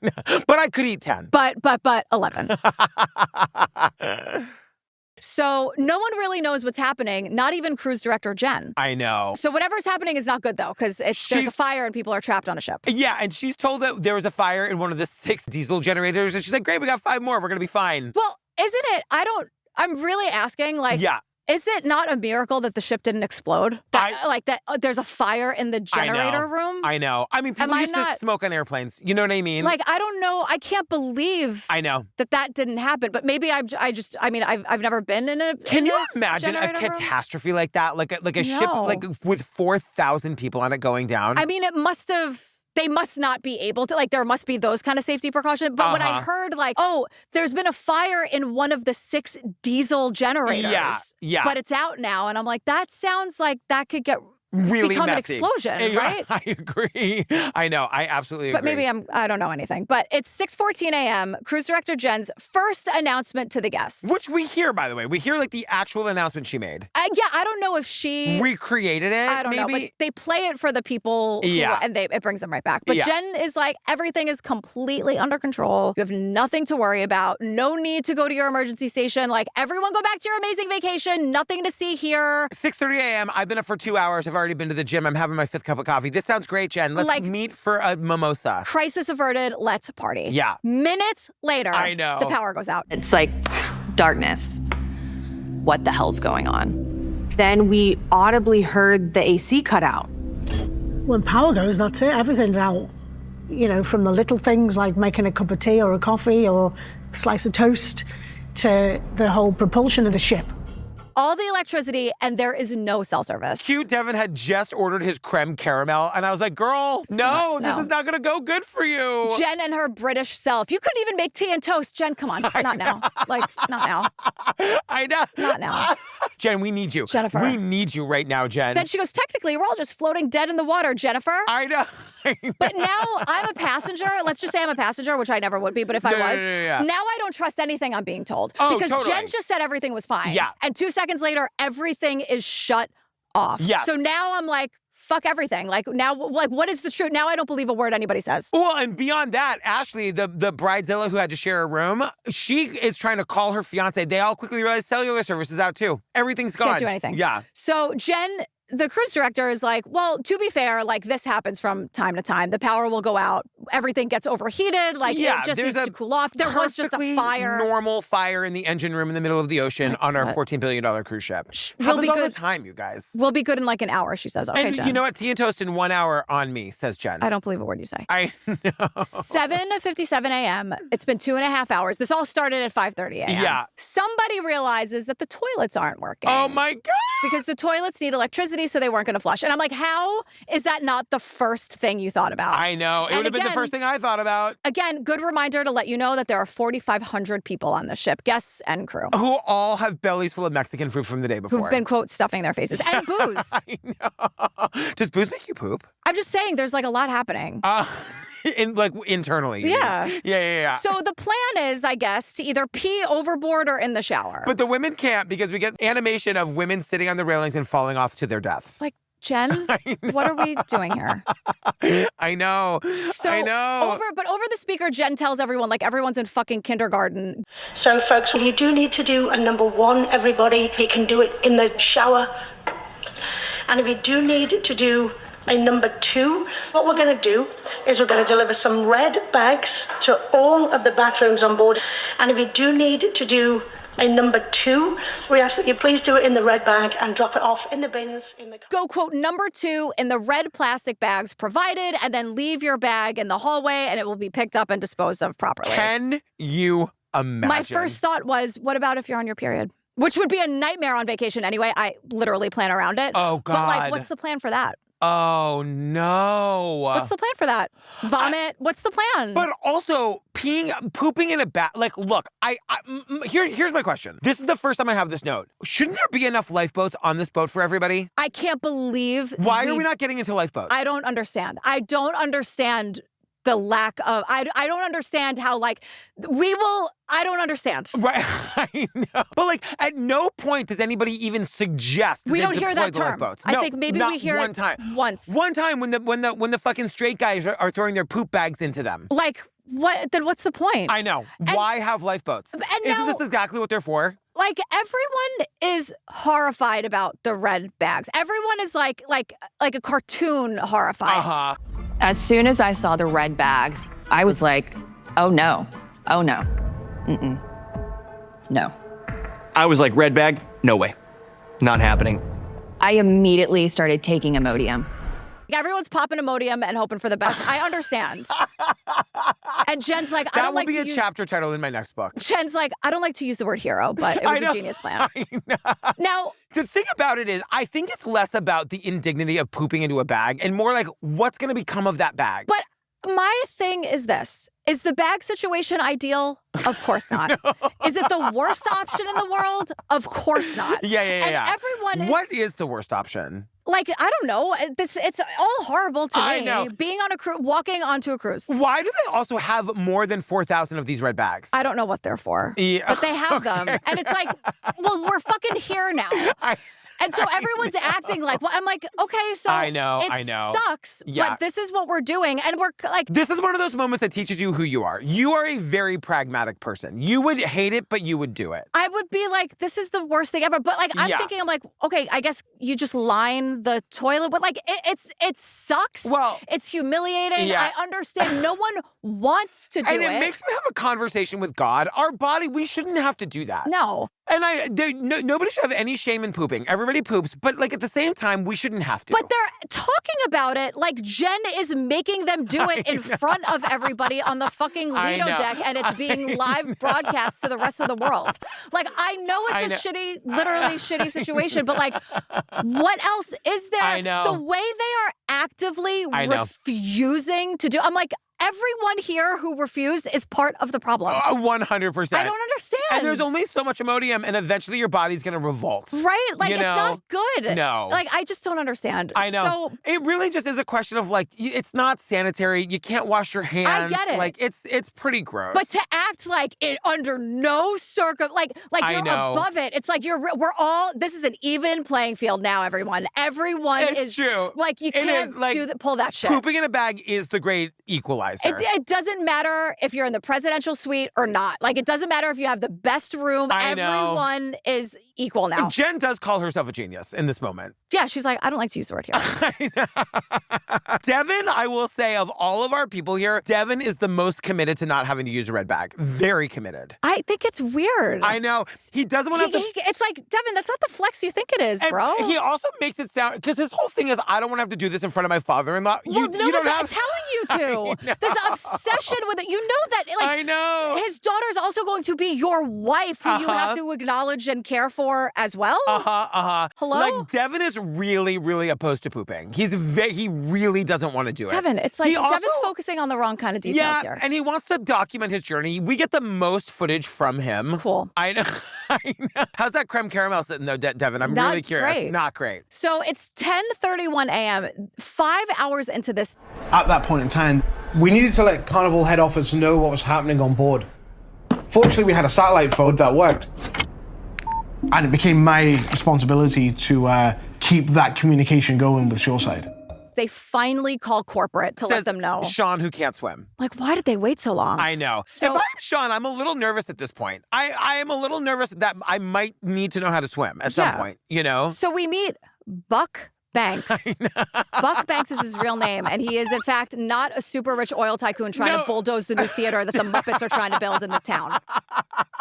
know. But I could eat 10. But 11. So no one really knows what's happening, not even cruise director Jen. I know. So whatever's happening is not good, though, because there's a fire and people are trapped on a ship. Yeah, and she's told that there was a fire in one of the 6 diesel generators, and she's like, great, we got 5 more. We're going to be fine. Well, isn't it? I'm really asking, like, is it not a miracle that the ship didn't explode? There's a fire in the generator room? I know. I mean, people used to smoke on airplanes. You know what I mean? Like, I don't know. I can't believe that didn't happen. But maybe I've never been in a Can you imagine a catastrophe like that? Like a ship like with 4,000 people on it going down? I mean, they must not be able to, like, there must be those kind of safety precautions. But when I heard, like, oh, there's been a fire in one of the 6 diesel generators. Yeah. But it's out now. And I'm like, that sounds like that could become messy. An explosion, right? I agree. I know. I absolutely agree. But maybe I don't know anything. But it's 6:14 a.m., Cruise Director Jen's first announcement to the guests. Which we hear, by the way. We hear, like, the actual announcement she made. I don't know if she recreated it, I don't know, but they play it for the people and it brings them right back. But Jen is like, everything is completely under control. You have nothing to worry about. No need to go to your emergency station. Like, everyone go back to your amazing vacation. Nothing to see here. 6:30 a.m. I've been up for 2 hours. I've already been to the gym. I'm having my 5th cup of coffee. This sounds great, Jen. Let's meet for a mimosa. Crisis averted. Let's party. Yeah. Minutes later, I know. The power goes out. It's like darkness. What the hell's going on? Then we audibly heard the AC cut out. When power goes, that's it. Everything's out. You know, from the little things like making a cup of tea or a coffee or a slice of toast to the whole propulsion of the ship. All the electricity, and there is no cell service. Cute Devin had just ordered his creme caramel, and I was like, girl, no, this is not going to go good for you. Jen and her British self. You couldn't even make tea and toast. Jen, come on. Not now. Like, not now. I know. Not now. Jen, we need you. Jennifer. We need you right now, Jen. Then she goes, technically, we're all just floating dead in the water, Jennifer. I know. But now I'm a passenger. Let's just say I'm a passenger, which I never would be, but if I was, now I don't trust anything I'm being told. Oh, because totally. Jen just said everything was fine. Yeah. And 2 seconds later, everything is shut off. Yes. So now I'm like, fuck everything. Like now, like what is the truth? Now I don't believe a word anybody says. Well, and beyond that, Ashley, the bridezilla who had to share a room, she is trying to call her fiance. They all quickly realize cellular service is out too. Everything's gone. Can't do anything. Yeah. So Jen, the cruise director, is like, well, to be fair, like this happens from time to time. The power will go out. Everything gets overheated. Like it just needs to cool off. There was just a fire. Normal fire in the engine room in the middle of the ocean on our $14 billion cruise ship. Happens all the time, you guys. We'll be good in like an hour, she says. Okay, and Jen. you know what? Tea and toast in 1 hour on me, says Jen. I don't believe a word you say. I know. 7:57 a.m. It's been 2.5 hours. This all started at 5:30 a.m. Yeah. Somebody realizes that the toilets aren't working. Oh my God. Because the toilets need electricity, so they weren't going to flush. And I'm like, how is that not the first thing you thought about? I know. It would have been the first thing I thought about. Again, good reminder to let you know that there are 4,500 people on the ship, guests and crew. Who all have bellies full of Mexican food from the day before. Who've been, quote, stuffing their faces. And booze. I know. Does booze make you poop? I'm just saying there's like a lot happening. Internally. Yeah. Yeah. So the plan is, I guess, to either pee overboard or in the shower. But the women can't because we get animation of women sitting on the railings and falling off to their deaths. Like, Jen, what are we doing here? I know. I know. Over the speaker, Jen tells everyone, like everyone's in fucking kindergarten. So, folks, if you do need to do a number one, everybody, you can do it in the shower. And if you do need to do a number two, what we're going to do is we're going to deliver some red bags to all of the bathrooms on board. And if you do need to do a number two, we ask that you please do it in the red bag and drop it off in the bins in the car. Go, quote, number two in the red plastic bags provided, and then leave your bag in the hallway and it will be picked up and disposed of properly. Can you imagine? My first thought was, what about if you're on your period? Which would be a nightmare on vacation anyway. I literally plan around it. Oh, God. But like, what's the plan for that? Oh, no. What's the plan for that? Vomit? What's the plan? But also, pooping in a bath. Like, look, here's my question. This is the first time I have this note. Shouldn't there be enough lifeboats on this boat for everybody? I can't believe. Why are we not getting into lifeboats? I don't understand. I don't understand the lack of. I don't understand how, like, I don't understand. Right, I know. But like, at no point does anybody even suggest that we they don't hear that deploy the term. lifeboats. I No, think maybe not we hear one it time. Once. One time when the fucking straight guys are throwing their poop bags into them. Like, what? Then what's the point? I know. Why have lifeboats? Isn't this exactly what they're for? Like, everyone is horrified about the red bags. Everyone is like a cartoon horrified. Uh-huh. As soon as I saw the red bags, I was like, oh no, oh no, no. I was like, red bag? No way. Not happening. I immediately started taking Imodium. Everyone's popping Imodium and hoping for the best. I understand. And Jen's like, I That don't will like be to a use... chapter title in my next book. Jen's like, I don't like to use the word hero, but it was a genius plan. I know. Now, the thing about it is, I think it's less about the indignity of pooping into a bag and more like what's going to become of that bag. But my thing is this. Is the bag situation ideal? Of course not. No. Is it the worst option in the world? Of course not. Yeah. And everyone is... What is the worst option? Like, I don't know. It's all horrible to me. I know. Being on a cruise, walking onto a cruise. Why do they also have more than 4,000 of these red bags? I don't know what they're for. Yeah. But they have them. And it's like, well, we're fucking here now. And so everyone's acting like, well, I'm like, okay, so I know. it sucks, Yeah. but this is what we're doing. And we're like... This is one of those moments that teaches you who you are. You are a very pragmatic person. You would hate it, but you would do it. I would be like, this is the worst thing ever. But like, I'm thinking, I'm like, okay, I guess you just line the toilet. But like, it sucks. Well, it's humiliating. yeah. I understand. No one wants to do it. And it makes me have a conversation with God. Our body, we shouldn't have to do that. No. And nobody should have any shame in pooping. Everybody poops, but like at the same time, we shouldn't have to. But they're talking about it like Jen is making them do it in front of everybody on the fucking Lido deck, and it's being live broadcast to the rest of the world. Like, I know it's a literally shitty situation, but like, what else is there? I know. The way they are actively refusing to do, I'm like, everyone here who refused is part of the problem. 100%. I don't understand. And there's only so much Imodium, and eventually your body's going to revolt. Right? Like, you it's know? not good. No. Like, I just don't understand. I know. So, it really just is a question of, like, it's not sanitary. You can't wash your hands. I get it. Like, it's pretty gross. but to act like it under no like I you're know. above it. It's like we're all, this is an even playing field now, everyone. Everyone It's is true. like, you It can't is, like, pull that shit. Pooping in a bag is the great equalizer. It doesn't matter if you're in the presidential suite or not. Like, it doesn't matter if you have the best room. I know. Everyone is equal now. Jen does call herself a genius in this moment. Yeah, she's like, I don't like to use the word here. Devin, I will say, of all of our people here, Devin is the most committed to not having to use a red bag. Very committed. I think it's weird. I know. He doesn't want to have to... It's like, Devin, that's not the flex you think it is, bro. He also makes it sound... Because his whole thing is, I don't want to have to do this in front of my father-in-law. Well, no, you don't I'm have... telling you to. This obsession with it. You know that, like, I know. His daughter's also going to be your wife, who you have to acknowledge and care for as well. Hello? Like, Devin is really, really opposed to pooping. He really doesn't want to do it. Devin, it's like Devin's focusing on the wrong kind of details here. And he wants to document his journey. We get the most footage from him. Cool. I know. How's that creme caramel sitting though, Devin? I'm really curious. Great. Not great. So it's 10:31 a.m., 5 hours into this. At that point in time, we needed to let Carnival head office know what was happening on board. Fortunately, we had a satellite phone that worked. And it became my responsibility to keep that communication going with Shoreside. They finally call corporate to let them know. Sean, who can't swim. Like, why did they wait so long? I know. So, if I'm Sean, I'm a little nervous at this point. I am a little nervous that I might need to know how to swim at some point, you know? So we meet Buck Banks. Buck Banks is his real name, and he is, in fact, not a super rich oil tycoon trying to bulldoze the new theater that the Muppets are trying to build in the town.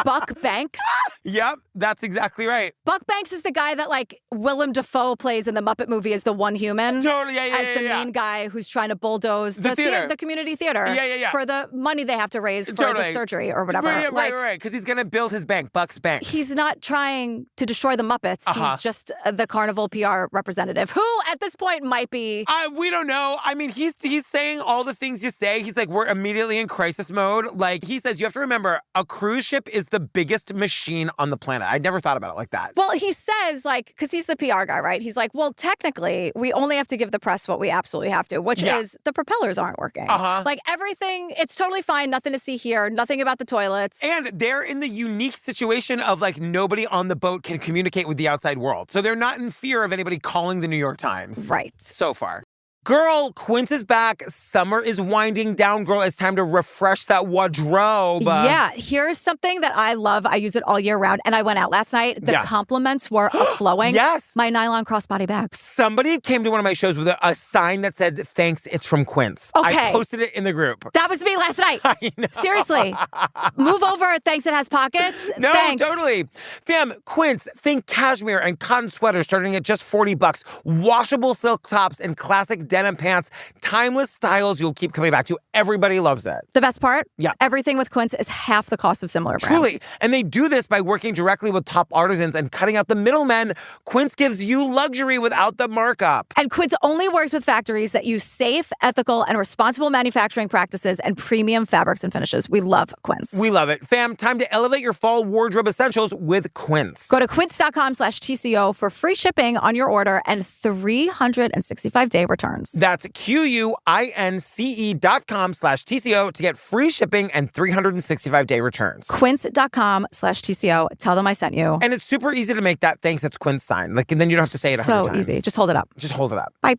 Buck Banks? Yep, that's exactly right. Buck Banks is the guy that, like, Willem Dafoe plays in the Muppet movie as the one human. Totally, as the main guy who's trying to bulldoze the theater. The community theater. Yeah. For the money they have to raise for the surgery or whatever. Right. Because he's going to build his bank, Buck's Bank. He's not trying to destroy the Muppets. He's just the Carnival PR representative, who at this point might be. We don't know. I mean, he's saying all the things you say. He's like, we're immediately in crisis mode. Like, he says, you have to remember, a cruise ship is the biggest machine on the planet. I'd never thought about it like that. Well, he says, like, because he's the PR guy, right? He's like, well, technically, we only have to give the press what we absolutely have to, which is the propellers aren't working. Like, everything, it's totally fine. Nothing to see here. Nothing about the toilets. And they're in the unique situation of, like, nobody on the boat can communicate with the outside world. So they're not in fear of anybody calling the New York Times. Right. So far. Girl, Quince is back. Summer is winding down, girl. It's time to refresh that wardrobe. Yeah, here's something that I love. I use it all year round. And I went out last night. The compliments were flowing. Yes. My nylon crossbody bag. Somebody came to one of my shows with a sign that said, thanks, it's from Quince. Okay. I posted it in the group. That was me last night. I know. Seriously. Move over. Thanks, it has pockets. No, Thanks. totally. Fam, Quince, think cashmere and cotton sweaters starting at just $40. Washable silk tops and classic denim pants. Timeless styles you'll keep coming back to. Everybody loves it. The best part? Yeah. Everything with Quince is half the cost of similar brands. Truly. And they do this by working directly with top artisans and cutting out the middlemen. Quince gives you luxury without the markup. And Quince only works with factories that use safe, ethical, and responsible manufacturing practices and premium fabrics and finishes. We love Quince. We love it. Fam, time to elevate your fall wardrobe essentials with Quince. Go to quince.com/TCO for free shipping on your order and 365-day returns. That's QUINCE.com/TCO to get free shipping and 365-day returns. Quince.com/TCO. Tell them I sent you. And it's super easy to make that thanks, it's Quince sign. Like, and then you don't have to say it 100 times. So easy. Just hold it up. Just hold it up. Bye.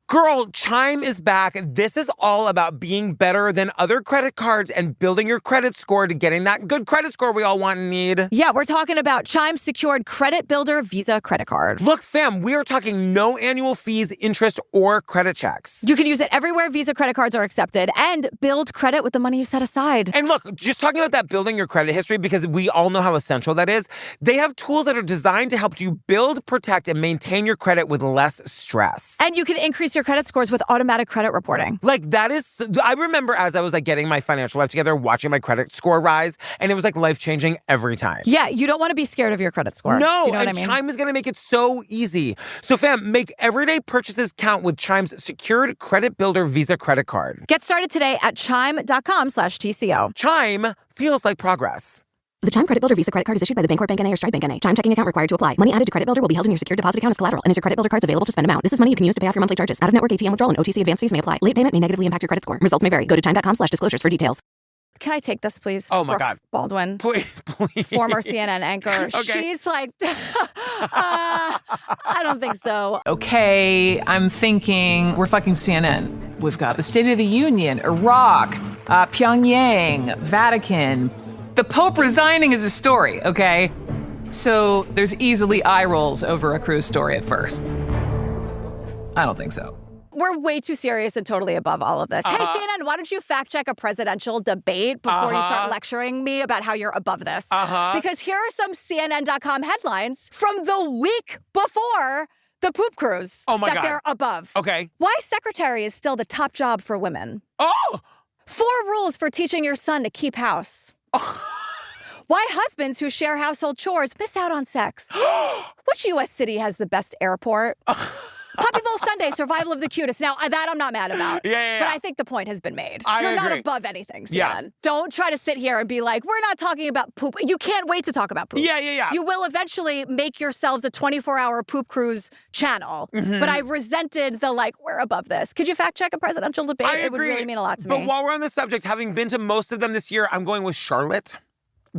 Girl, Chime is back. This is all about being better than other credit cards and building your credit score to getting that good credit score we all want and need. Yeah, we're talking about Chime's secured credit builder Visa credit card. Look, fam, we are talking no annual fees, interest, or credit checks. You can use it everywhere Visa credit cards are accepted and build credit with the money you set aside. And look, just talking about that building your credit history, because we all know how essential that is, they have tools that are designed to help you build, protect, and maintain your credit with less stress. And you can increase your your credit scores with automatic credit reporting. Like that is, I remember as I was like getting my financial life together, watching my credit score rise, and it was like life-changing every time. Yeah, you don't want to be scared of your credit score. No, Do you know and what I mean? Chime is going to make it so easy. So fam, make everyday purchases count with Chime's secured credit builder Visa credit card. Get started today at chime.com/TCO. Chime feels like progress. The Chime Credit Builder Visa credit card is issued by the Bancorp Bank N.A. or Stride Bank N.A. Chime checking account required to apply. Money added to credit builder will be held in your secure deposit account as collateral and is your credit builder cards available to spend amount. This is money you can use to pay off your monthly charges. Out-of-network ATM withdrawal and OTC advance fees may apply. Late payment may negatively impact your credit score. Results may vary. Go to chime.com/disclosures for details. Can I take this, please? Oh my God. Baldwin. Please. Former CNN anchor. Okay. She's like, I don't think so. Okay, I'm thinking we're fucking CNN. We've got the State of the Union, Iraq, Pyongyang, Vatican. The Pope resigning is a story, okay? So there's easily eye rolls over a cruise story at first. I don't think so. We're way too serious and totally above all of this. Hey, CNN, why don't you fact check a presidential debate before you start lecturing me about how you're above this? Because here are some CNN.com headlines from the week before the poop cruise that they're above. Okay. Why secretary is still the top job for women. 4 rules for teaching your son to keep house. Why husbands who share household chores miss out on sex. Which U.S. city has the best airport? Puppy Bowl Sunday, survival of the cutest. Now, that I'm not mad about. Yeah. But I think the point has been made. I You're not agree. above anything, CNN. Yeah. Don't try to sit here and be like, we're not talking about poop. You can't wait to talk about poop. Yeah. You will eventually make yourselves a 24-hour poop cruise channel. But I resented the, like, we're above this. Could you fact check a presidential debate? I agree. It would really mean a lot to me. But while we're on the subject, having been to most of them this year, I'm going with Charlotte.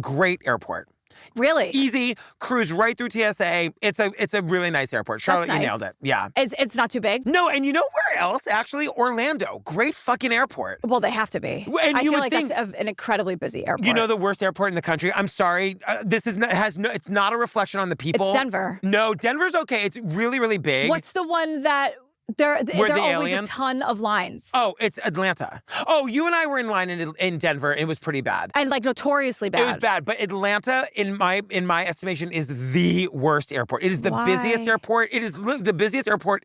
Great airport. Really? Easy, cruise right through TSA. It's a really nice airport. Charlotte, That's nice. You nailed it. Yeah. It's not too big? No, and you know where else? Actually, Orlando. Great fucking airport. Well, they have to be. And I you feel would like think, that's an incredibly busy airport. You know the worst airport in the country? I'm sorry. It's not a reflection on the people. It's Denver. No, Denver's okay. It's really, really big. What's the one that there are the always aliens? a ton of lines? Oh, it's Atlanta. Oh, you and I were in line in Denver. It was pretty bad. And like notoriously bad. It was bad, but Atlanta, in my estimation, is the worst airport. It is the busiest airport. It is the busiest airport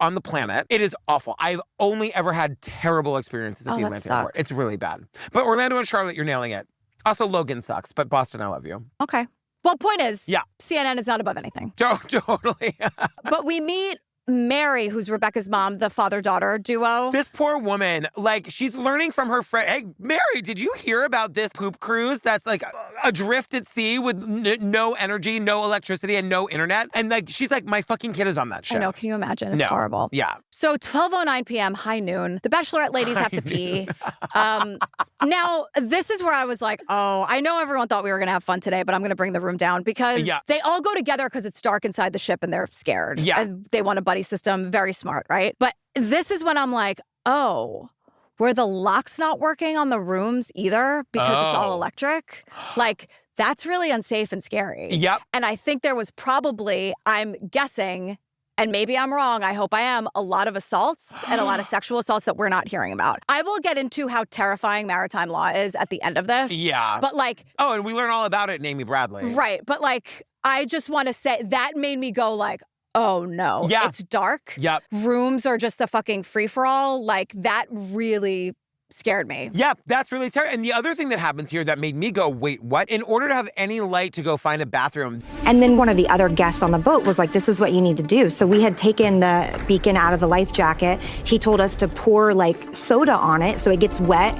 on the planet. It is awful. I've only ever had terrible experiences at the Atlanta airport. It's really bad. But Orlando and Charlotte, you're nailing it. Also, Logan sucks, but Boston, I love you. Okay. Well, point is, CNN is not above anything. Totally. But we meet Mary, who's Rebecca's mom, the father-daughter duo. This poor woman, like, she's learning from her friend. Hey, Mary, did you hear about this poop cruise that's like adrift at sea with no energy, no electricity, and no internet? And like, she's like, my fucking kid is on that ship. I know. Can you imagine? It's horrible. Yeah. So 12:09 p.m., high noon. The Bachelorette ladies have to pee. Now, this is where I was like, oh, I know everyone thought we were going to have fun today, but I'm going to bring the room down because they all go together because it's dark inside the ship and they're scared. Yeah. And they want a buddy system. Very smart, right? But this is when I'm like, oh, were the locks not working on the rooms either because it's all electric? Like, that's really unsafe and scary. Yep. And I think there was probably, I'm guessing, and maybe I'm wrong, I hope I am, a lot of assaults and a lot of sexual assaults that we're not hearing about. I will get into how terrifying maritime law is at the end of this. Yeah. But like... Oh, and we learn all about it in Amy Bradley. Right. But like, I just want to say, that made me go like, oh no. Yeah. It's dark. Yep. Rooms are just a fucking free-for-all. Like, that really scared me. Yeah, that's really terrible. And the other thing that happens here that made me go, wait, what? In order to have any light to go find a bathroom. And then one of the other guests on the boat was like, this is what you need to do. So we had taken the beacon out of the life jacket. He told us to pour like soda on it so it gets wet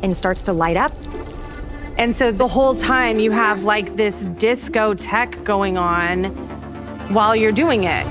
and starts to light up. And so the whole time you have like this discotheque going on while you're doing it.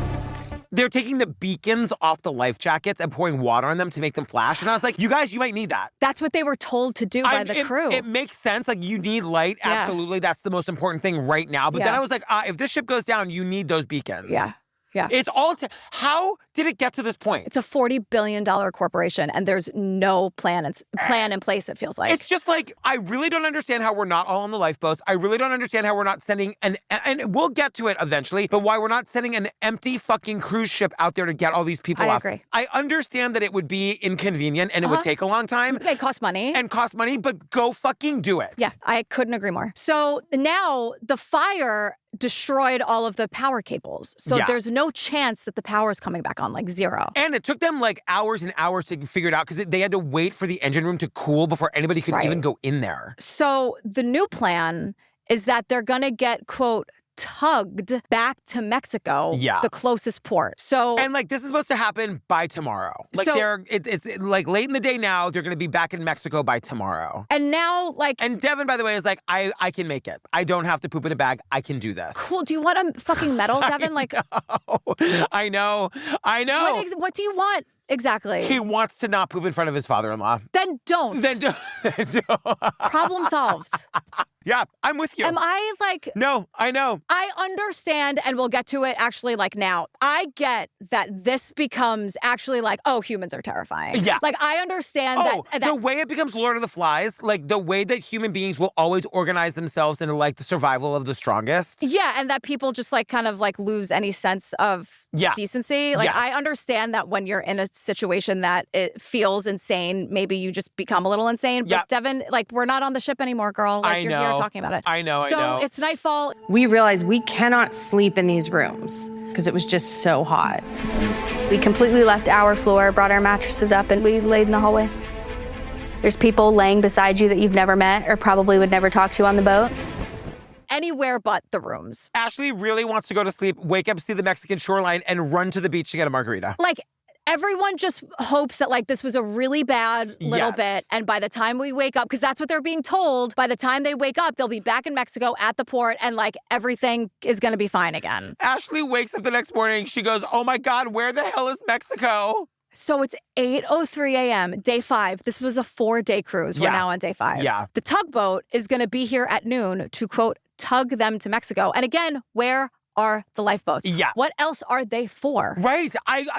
They're taking the beacons off the life jackets and pouring water on them to make them flash. And I was like, you guys, you might need that. That's what they were told to do by the crew. It makes sense. Like, you need light. Yeah. Absolutely. That's the most important thing right now. But then I was like, if this ship goes down, you need those beacons. Yeah. Yeah. It's all, how did it get to this point? It's a $40 billion corporation, and there's no plan in place, it feels like. It's just like, I really don't understand how we're not all on the lifeboats. I really don't understand how we're not sending and we'll get to it eventually, but why we're not sending an empty fucking cruise ship out there to get all these people off. I agree. I understand that it would be inconvenient and it would take a long time. It costs money. And cost money, but go fucking do it. Yeah, I couldn't agree more. So now the fire destroyed all of the power cables. So there's no chance that the power is coming back on. none, like zero. And it took them like hours and hours to figure it out because they had to wait for the engine room to cool before anybody could even go in there. So the new plan is that they're going to get, quote, tugged back to Mexico, the closest port. So and like this is supposed to happen by tomorrow. Like it's like late in the day now. They're going to be back in Mexico by tomorrow. And now and Devin, by the way, is like I can make it. I don't have to poop in a bag. I can do this. Cool. Do you want a fucking medal, Devin? I know. What do you want? Exactly. He wants to not poop in front of his father-in-law. Then don't. Then don't. Problem solved. Yeah, I'm with you. Am I like... No, I know. I understand, and we'll get to it actually like now. I get that this becomes actually like, oh, humans are terrifying. Yeah. Like, I understand that... the way it becomes Lord of the Flies, like the way that human beings will always organize themselves into like the survival of the strongest. Yeah, and that people just like kind of like lose any sense of decency. Like, I understand that when you're in a situation that it feels insane, maybe you just become a little insane. But Devin, like, we're not on the ship anymore, girl. Like, you're here talking about it. I know. So it's nightfall. We realized we cannot sleep in these rooms because it was just so hot. We completely left our floor, brought our mattresses up, and we laid in the hallway. There's people laying beside you that you've never met or probably would never talk to on the boat. Anywhere but the rooms. Ashley really wants to go to sleep, wake up, see the Mexican shoreline, and run to the beach to get a margarita. Like, everyone just hopes that like this was a really bad little bit. And by the time we wake up, because that's what they're being told, by the time they wake up, they'll be back in Mexico at the port and like everything is going to be fine again. Ashley wakes up the next morning. She goes, oh my God, where the hell is Mexico? So it's 8:03 a.m., day 5. This was a 4-day cruise. We're now on day 5. Yeah. The tugboat is going to be here at noon to, quote, tug them to Mexico. And again, where are the lifeboats? Yeah. What else are they for? Right.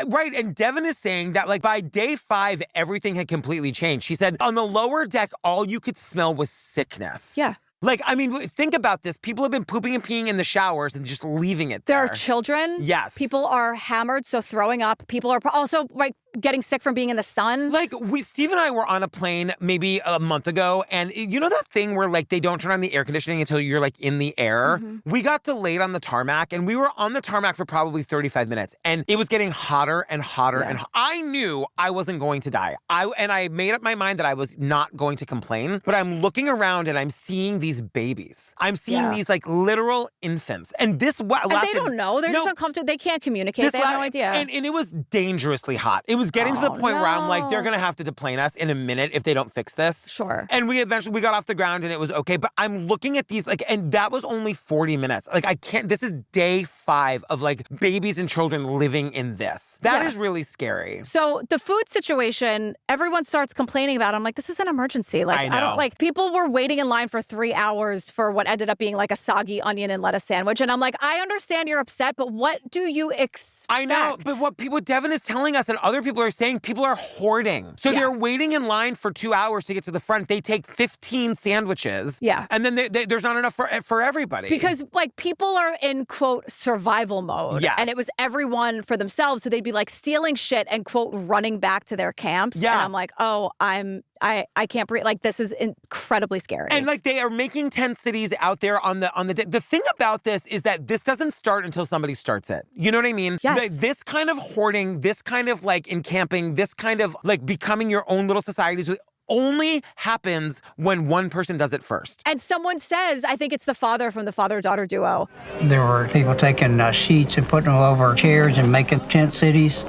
Right. And Devin is saying that like by day 5, everything had completely changed. She said on the lower deck, all you could smell was sickness. Yeah. Like, I mean, think about this. People have been pooping and peeing in the showers and just leaving it there. There are children. Yes. People are hammered, so throwing up. People are also like getting sick from being in the sun. Like, Steve and I were on a plane maybe a month ago, and you know that thing where like they don't turn on the air conditioning until you're like in the air? Mm-hmm. We got delayed on the tarmac, and we were on the tarmac for probably 35 minutes, and it was getting hotter and hotter, and I knew I wasn't going to die. I made up my mind that I was not going to complain, but I'm looking around and I'm seeing these babies. I'm seeing these like literal infants, and this and they don't know. They're just uncomfortable. They can't communicate. They have no idea. And it was dangerously hot. It was getting to the point where I'm like, they're gonna have to deplane us in a minute if they don't fix this. Sure. And we got off the ground and it was okay. But I'm looking at these like, and that was only 40 minutes. Like I can't. This is day 5 of like babies and children living in this. That is really scary. So the food situation, everyone starts complaining about. I'm like, this is an emergency. Like I know. don't like. People were waiting in line for 3 hours for what ended up being like a soggy onion and lettuce sandwich. And I'm like, I understand you're upset, but what do you expect? I know, but what Devin is telling us and other people are saying, people are hoarding. So they're waiting in line for 2 hours to get to the front. They take 15 sandwiches. Yeah. And then there's not enough for everybody. Because like people are in, quote, survival mode. Yes. And it was everyone for themselves. So they'd be like stealing shit and, quote, running back to their camps. Yeah. And I'm like, oh, I can't breathe. Like, this is incredibly scary. And like they are making tent cities out there on the thing about this is that this doesn't start until somebody starts it. You know what I mean? Yes. This kind of hoarding, this kind of like encamping, this kind of like becoming your own little societies only happens when one person does it first. And someone says, I think it's the father from the father-daughter duo. There were people taking sheets and putting them over chairs and making tent cities.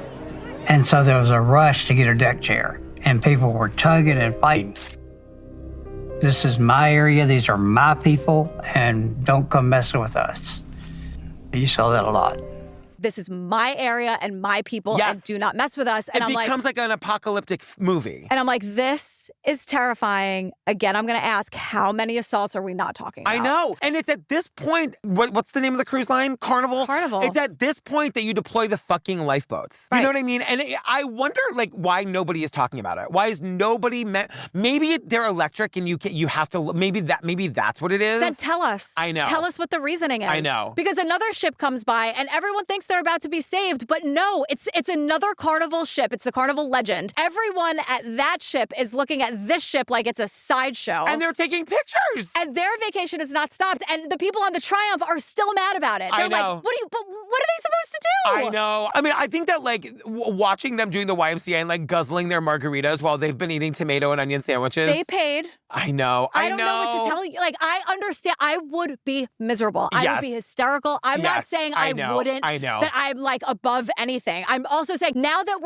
And so there was a rush to get a deck chair. And people were tugging and fighting. This is my area, these are my people, and don't come messing with us. You saw that a lot. This is my area and my people, and do not mess with us. And it I'm becomes like an apocalyptic movie. And I'm like, this is terrifying. Again, I'm going to ask, how many assaults are we not talking about? I know. And it's at this point, what's the name of the cruise line? Carnival? Carnival. It's at this point that you deploy the fucking lifeboats. You know what I mean? And I wonder, like, why nobody is talking about it. Why is nobody... Maybe they're electric and you have to... Maybe that's what it is. Then tell us. I know. Tell us what the reasoning is. I know. Because another ship comes by and everyone thinks they're about to be saved, but no, it's another Carnival ship. It's the Carnival Legend. Everyone at that ship is looking at this ship like it's a sideshow. And they're taking pictures. And their vacation is not stopped. And the people on the Triumph are still mad about it. They're I know. like, what are they supposed to I know. I mean, I think that like watching them doing the YMCA and like guzzling their margaritas while they've been eating tomato and onion sandwiches. They paid. I know. I don't know what to tell you. Like, I understand. I would be miserable. I would be hysterical. I'm not saying I wouldn't. I know. That I'm like above anything. I'm also saying now that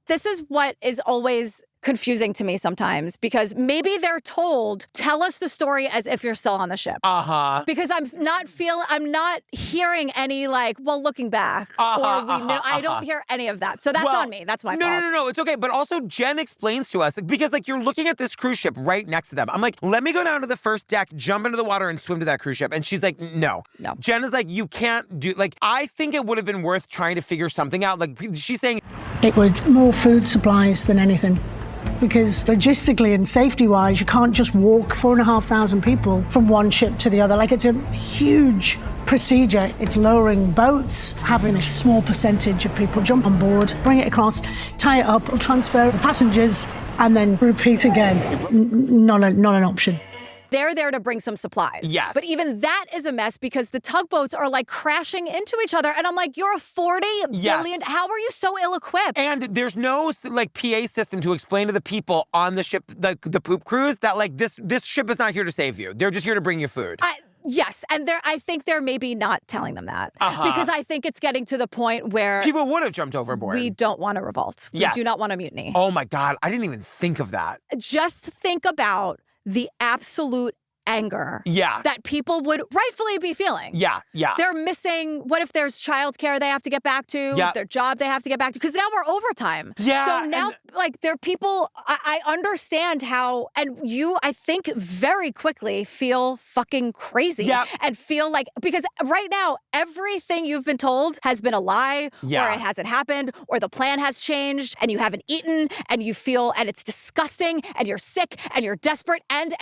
this is what is always confusing to me sometimes, because maybe they're told, tell us the story as if you're still on the ship. Because I'm not hearing any like, well, looking back, or we know. I don't hear any of that. So that's on me. That's my fault. No, it's okay. But also Jen explains to us, because like you're looking at this cruise ship right next to them. I'm like, let me go down to the first deck, jump into the water and swim to that cruise ship. And she's like, no. Jen is like, you can't do, like, I think it would have been worth trying to figure something out. Like she's saying. It was more food supplies than anything. Because logistically and safety-wise, you can't just walk 4,500 people from one ship to the other. Like, it's a huge procedure. It's lowering boats, having a small percentage of people jump on board, bring it across, tie it up, transfer the passengers, and then repeat again. Not an option. They're there to bring some supplies. Yes. But even that is a mess because the tugboats are like crashing into each other. And I'm like, you're a 40 billion. How are you so ill-equipped? And there's no like PA system to explain to the people on the ship, the poop cruise, that like this ship is not here to save you. They're just here to bring you food. Yes, and I think they're maybe not telling them that. Because I think it's getting to the point where people would have jumped overboard. We don't want to revolt. Yes. We do not want to mutiny. Oh my God, I didn't even think of that. Just think about the absolute anger that people would rightfully be feeling. They're missing, what if there's childcare they have to get back to, their job they have to get back to, because now we're overtime. So now, like, there are people, I understand how, and you, I think, very quickly feel fucking crazy and feel like, because right now, everything you've been told has been a lie, or it hasn't happened, or the plan has changed, and you haven't eaten, and you feel, and it's disgusting, and you're sick, and you're desperate, and.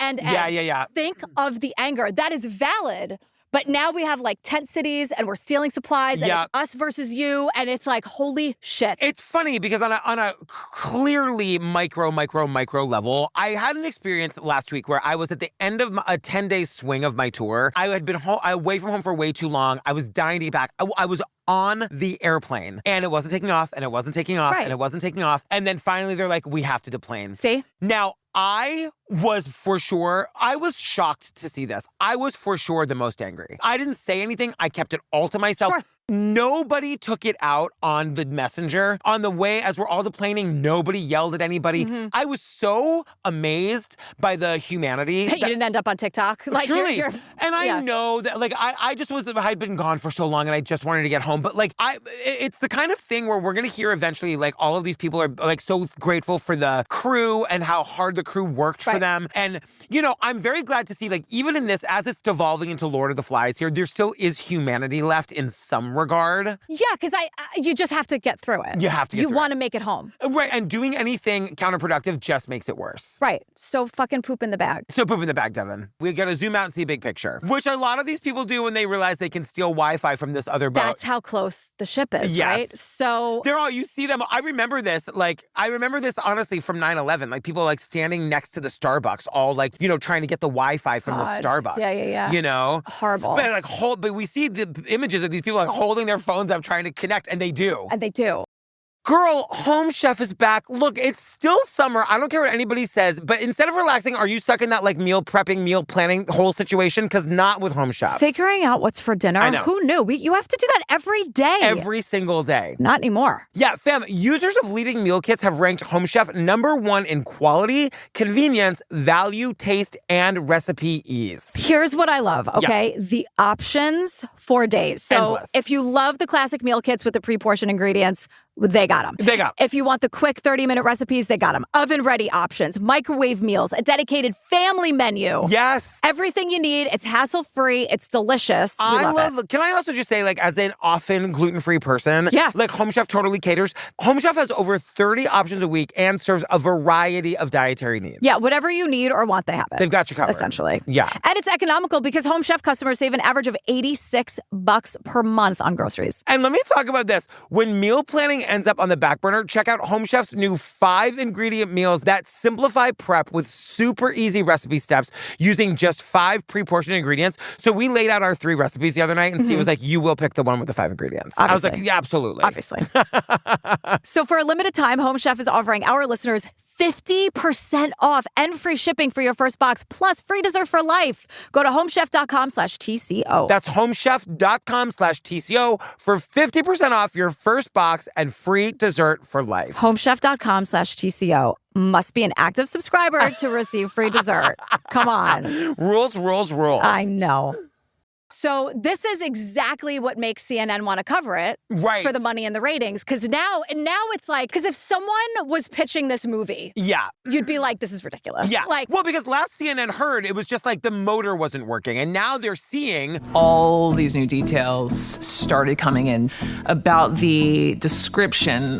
Think of the anger. That is valid. But now we have like tent cities and we're stealing supplies and it's us versus you. And it's like, holy shit. It's funny because on a clearly micro level, I had an experience last week where I was at the end of a 10-day swing of my tour. I had been away from home for way too long. I was dying to get back. I was on the airplane and it wasn't taking off and it wasn't taking off and it wasn't taking off. And then finally they're like, we have to deplane. See? Now, I was shocked to see this. I was for sure the most angry. I didn't say anything. I kept it all to myself. Sure. Nobody took it out on the messenger. On the way, as we're all deplaning, nobody yelled at anybody. I was so amazed by the humanity. You didn't end up on TikTok. Like, truly. And I know that, like, I'd been gone for so long and I just wanted to get home. But, like, it's the kind of thing where we're going to hear eventually, like, all of these people are, like, so grateful for the crew and how hard the crew worked for them. And, you know, I'm very glad to see, like, even in this, as it's devolving into Lord of the Flies here, there still is humanity left in some regard. Yeah, because you just have to get through it. You have to get through it. You want to make it home. Right, and doing anything counterproductive just makes it worse. Right, so fucking poop in the bag. So poop in the bag, Devin. We got to zoom out and see big picture, which a lot of these people do when they realize they can steal Wi-Fi from this other boat. That's how close the ship is, right? So they're all, you see them. I remember this honestly from 9/11, like people like standing next to the Starbucks, all like, you know, trying to get the Wi-Fi from the Starbucks. Yeah. You know? Horrible. But we see the images of these people like holding their phones up trying to connect, and they do. Girl, Home Chef is back. Look, it's still summer. I don't care what anybody says, but instead of relaxing, are you stuck in that like meal prepping, meal planning whole situation? Because not with Home Chef. Figuring out what's for dinner. I know. Who knew? You have to do that every day. Every single day. Not anymore. Yeah, fam, users of leading meal kits have ranked Home Chef #1 in quality, convenience, value, taste, and recipe ease. Here's what I love, okay? The options for days. So Endless. If you love the classic meal kits with the pre-portioned ingredients, they got them. If you want the quick 30-minute recipes, they got them. Oven-ready options, microwave meals, a dedicated family menu. Yes. Everything you need. It's hassle-free. It's delicious. We love it. Can I also just say, like, as an often gluten-free person, like Home Chef totally caters. Home Chef has over 30 options a week and serves a variety of dietary needs. Yeah, whatever you need or want, they have it. They've got you covered. Essentially. Yeah. And it's economical because Home Chef customers save an average of $86 per month on groceries. And let me talk about this. When meal planning ends up on the back burner, check out Home Chef's new 5-ingredient meals that simplify prep with super easy recipe steps using just 5 pre-portioned ingredients. So we laid out our 3 recipes the other night, and Steve was like, you will pick the one with the 5 ingredients. Obviously. I was like, yeah, absolutely. Obviously. So for a limited time, Home Chef is offering our listeners 50% off and free shipping for your first box, plus free dessert for life. Go to homechef.com/TCO. That's homechef.com/TCO for 50% off your first box and free dessert for life. Homechef.com/TCO. Must be an active subscriber to receive free dessert. Come on. Rules, rules, rules. I know. So this is exactly what makes CNN want to cover it for the money and the ratings. Because now it's like, because if someone was pitching this movie, you'd be like, this is ridiculous. Yeah. Like, well, because last CNN heard, it was just like the motor wasn't working. And now they're seeing all these new details started coming in about the description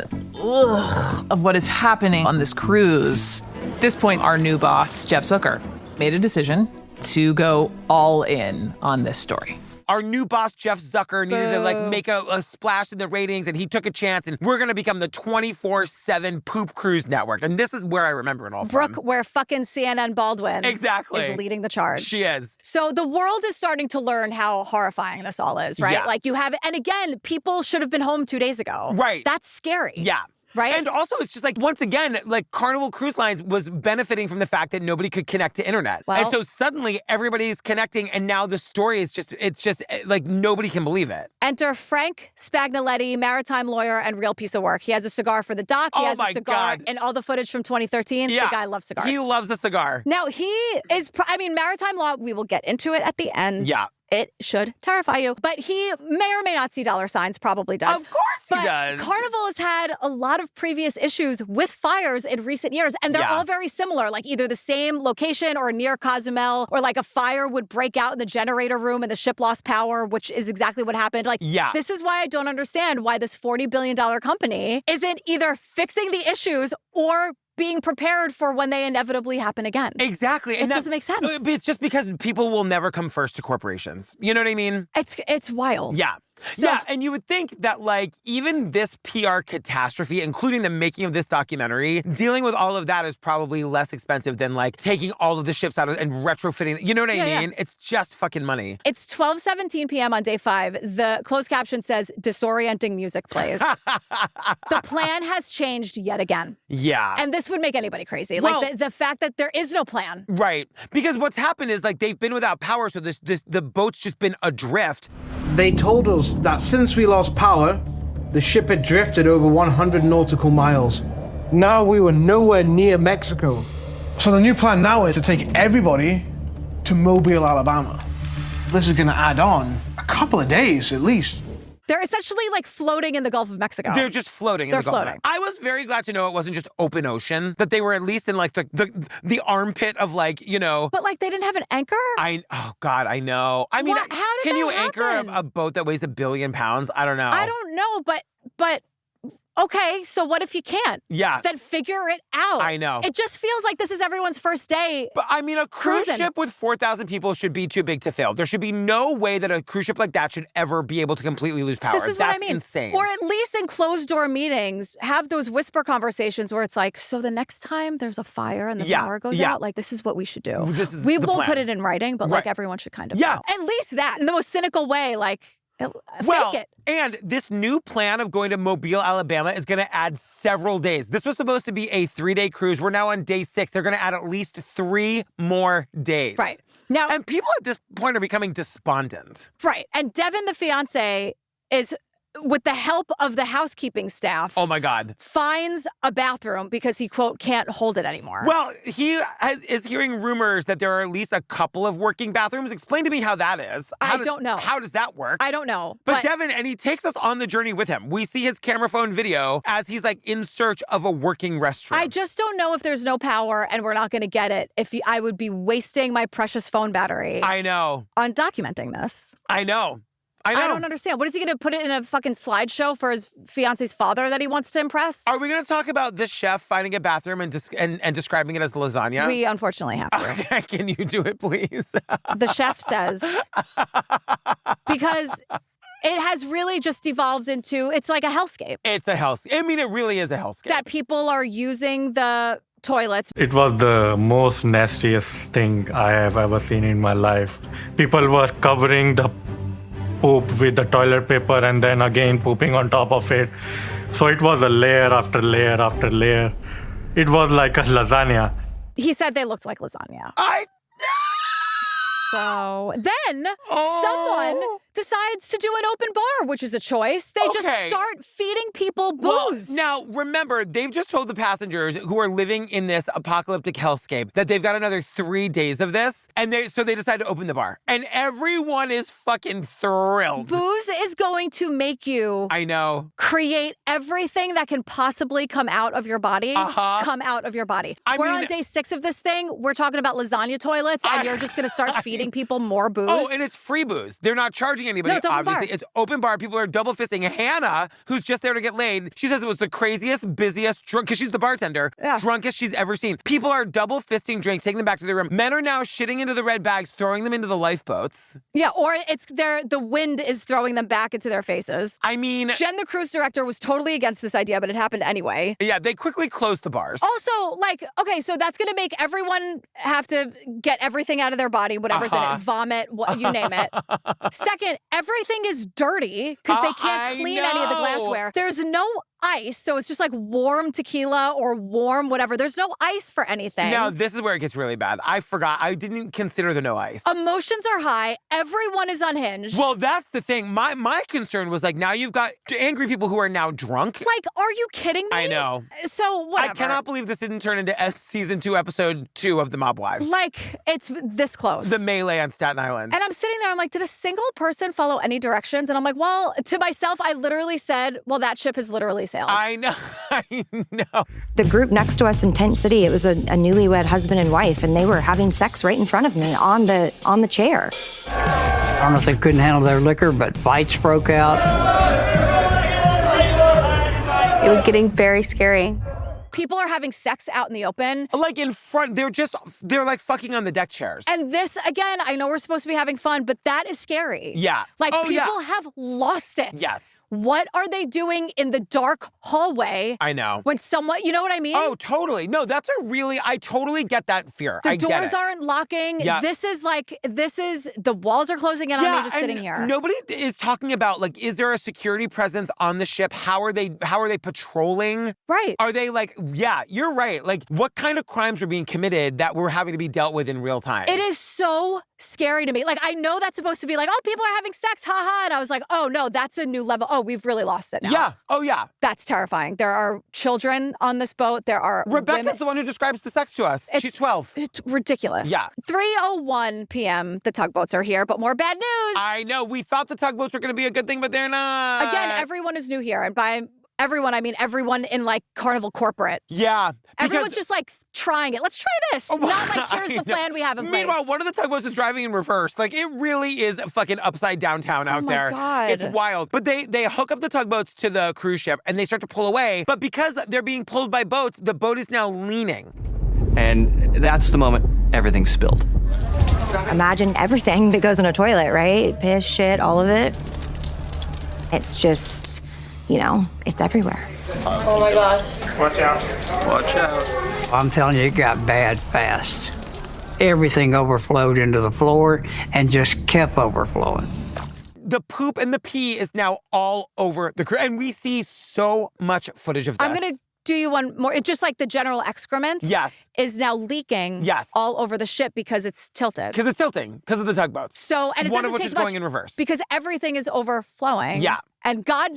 of what is happening on this cruise. At this point, our new boss, Jeff Zucker, made a decision to go all in on this story. Our new boss, Jeff Zucker, needed to like make a splash in the ratings, and he took a chance, and we're going to become the 24/7 poop cruise network. And this is where I remember it all from. Brooke, where fucking CNN Baldwin is leading the charge. She is. So the world is starting to learn how horrifying this all is, right? Yeah. Like you have, and again, people should have been home 2 days ago. Right. That's scary. Yeah. Right? And also, it's just like, once again, like Carnival Cruise Lines was benefiting from the fact that nobody could connect to internet. Well, and so suddenly everybody's connecting, and now the story is it's just like nobody can believe it. Enter Frank Spagnoletti, maritime lawyer and real piece of work. He has a cigar for the doc. He has a cigar in all the footage from 2013. Yeah. The guy loves cigars. He loves a cigar. Now, he is, maritime law, we will get into it at the end. Yeah. It should terrify you. But he may or may not see dollar signs, probably does. Of course he does. Carnival has had a lot of previous issues with fires in recent years, and they're all very similar, like either the same location or near Cozumel, or like a fire would break out in the generator room and the ship lost power, which is exactly what happened. Like, this is why I don't understand why this $40 billion company isn't either fixing the issues or being prepared for when they inevitably happen again. Exactly. It doesn't make sense. It's just because people will never come first to corporations. You know what I mean? It's wild. Yeah. So, and you would think that, like, even this PR catastrophe, including the making of this documentary, dealing with all of that is probably less expensive than, like, taking all of the ships out and retrofitting. You know what I mean? It's just fucking money. It's 12:17 p.m. on day 5. The closed caption says, disorienting music plays. The plan has changed yet again. Yeah. And this would make anybody crazy. Well, like, the fact that there is no plan. Right. Because what's happened is, like, they've been without power, so the boat's just been adrift. They told us that since we lost power, the ship had drifted over 100 nautical miles. Now we were nowhere near Mexico. So the new plan now is to take everybody to Mobile, Alabama. This is gonna add on a couple of days at least. They're essentially like floating in the Gulf of Mexico. They're just floating in the Gulf of Mexico. I was very glad to know it wasn't just open ocean, that they were at least in like the armpit of, like, you know. But like they didn't have an anchor? Oh God, I know. I mean, how did can you that anchor a boat that weighs 1 billion pounds? I don't know. I don't know, but okay, so what if you can't? Yeah. Then figure it out. I know. It just feels like this is everyone's first day. But I mean, a cruise ship with 4,000 people should be too big to fail. There should be no way that a cruise ship like that should ever be able to completely lose power. This is That's what I mean. insane. Or at least in closed door meetings, have those whisper conversations where it's like, so the next time there's a fire and the power goes out, like, this is what we should do. We won't put it in writing, but like everyone should kind of know. At least that, in the most cynical way, like, fake it. And this new plan of going to Mobile, Alabama is going to add several days. This was supposed to be a 3-day cruise. We're now on day 6. They're going to add at least 3 more days. Right. Now, and people at this point are becoming despondent. Right. And Devin, the fiance, is, with the help of the housekeeping staff, oh my God, finds a bathroom because he, quote, can't hold it anymore. Well, he is hearing rumors that there are at least a couple of working bathrooms. Explain to me how that is. I don't know. How does that work? I don't know. But Devin, and he takes us on the journey with him. We see his camera phone video as he's like in search of a working restroom. I just don't know if there's no power and we're not going to get it. I would be wasting my precious phone battery. I know. On documenting this. I know. I don't understand. What is he going to put it in a fucking slideshow for his fiance's father that he wants to impress? Are we going to talk about this chef finding a bathroom and describing it as lasagna? We unfortunately have to. Okay, can you do it, please? The chef says, because It has really just evolved into, it's like a hellscape. It's a hellscape. I mean, it really is a hellscape. That people are using the toilets. It was the most nastiest thing I have ever seen in my life. People were covering the poop with the toilet paper and then again pooping on top of it. So it was a layer after layer after layer. It was like a lasagna. He said they looked like lasagna. So then someone decides to do an open bar, which is a choice. They just start feeding people booze. Well, now, remember, they've just told the passengers who are living in this apocalyptic hellscape that they've got another 3 days of this. And so they decide to open the bar. And everyone is fucking thrilled. Booze is going to make you create everything that can possibly come out of your body, come out of your body. We're on day 6 of this thing. We're talking about lasagna toilets, and you're just going to start feeding people more booze. Oh, and it's free booze. They're not charging anybody, no, it's obviously. It's open bar. People are double fisting. Hannah, who's just there to get laid, she says it was the craziest, busiest, drunk, because she's the bartender, drunkest she's ever seen. People are double fisting drinks, taking them back to their room. Men are now shitting into the red bags, throwing them into the lifeboats. Yeah, or the wind is throwing them back into their faces. I mean, Jen, the cruise director, was totally against this idea, but it happened anyway. Yeah, they quickly closed the bars. Also, okay, so that's going to make everyone have to get everything out of their body, whatever's in it, vomit, you name it. Second, everything is dirty because they can't clean any of the glassware. There's no ice, so it's just like warm tequila or warm whatever. There's no ice for anything. Now, this is where it gets really bad. I forgot. I didn't consider the no ice. Emotions are high. Everyone is unhinged. Well, that's the thing. My concern was like, now you've got angry people who are now drunk. Like, are you kidding me? I know. So, whatever. I cannot believe this didn't turn into season 2, episode 2 of The Mob Wives. Like, it's this close. The melee on Staten Island. And I'm sitting there, I'm like, did a single person follow any directions? And I'm like, well, to myself, I literally said, well, that ship has literally sailed. I know. I know. The group next to us in Tent City, it was a newlywed husband and wife, and they were having sex right in front of me on the chair. I don't know if they couldn't handle their liquor, but fights broke out. It was getting very scary. People are having sex out in the open. Like in front, they're like fucking on the deck chairs. And this, again, I know we're supposed to be having fun, but that is scary. Yeah. Like people have lost it. Yes. What are they doing in the dark hallway? I know. When someone, you know what I mean? Oh, totally. No, I totally get that fear. The doors aren't locking. Yeah. This is the walls are closing in on me just sitting here. Nobody is talking about, like, is there a security presence on the ship? How are they patrolling? Right. Are they like, yeah, you're right. Like, what kind of crimes were being committed that were having to be dealt with in real time? It is so scary to me. Like, I know that's supposed to be like, oh, people are having sex, haha. And I was like, oh, no, that's a new level. Oh, we've really lost it now. Yeah. Oh, yeah. That's terrifying. There are children on this boat. There are Rebecca's women. The one who describes the sex to us. She's 12. It's ridiculous. Yeah. 3:01 p.m. The tugboats are here, but more bad news. I know. We thought the tugboats were going to be a good thing, but they're not. Again, everyone is new here. And by everyone, I mean everyone in like Carnival corporate. Yeah. Everyone's just like trying it. Let's try this. Not like, here's the plan we have in place. Meanwhile, one of the tugboats is driving in reverse. Like, it really is fucking upside downtown out there. Oh, my God. It's wild. But they hook up the tugboats to the cruise ship and they start to pull away. But because they're being pulled by boats, the boat is now leaning. And that's the moment everything spilled. Imagine everything that goes in a toilet, right? Piss, shit, all of it. It's just, it's everywhere. Oh my gosh. Watch out. Watch out. I'm telling you, it got bad fast. Everything overflowed into the floor and just kept overflowing. The poop and the pee is now all over the crew. And we see so much footage of this. I'm going to do you one more. It's just like the general excrement is now leaking all over the ship because it's tilted. Because it's tilting, because of the tugboats. So, and it one doesn't of which take is much going in reverse. Because everything is overflowing. Yeah. And God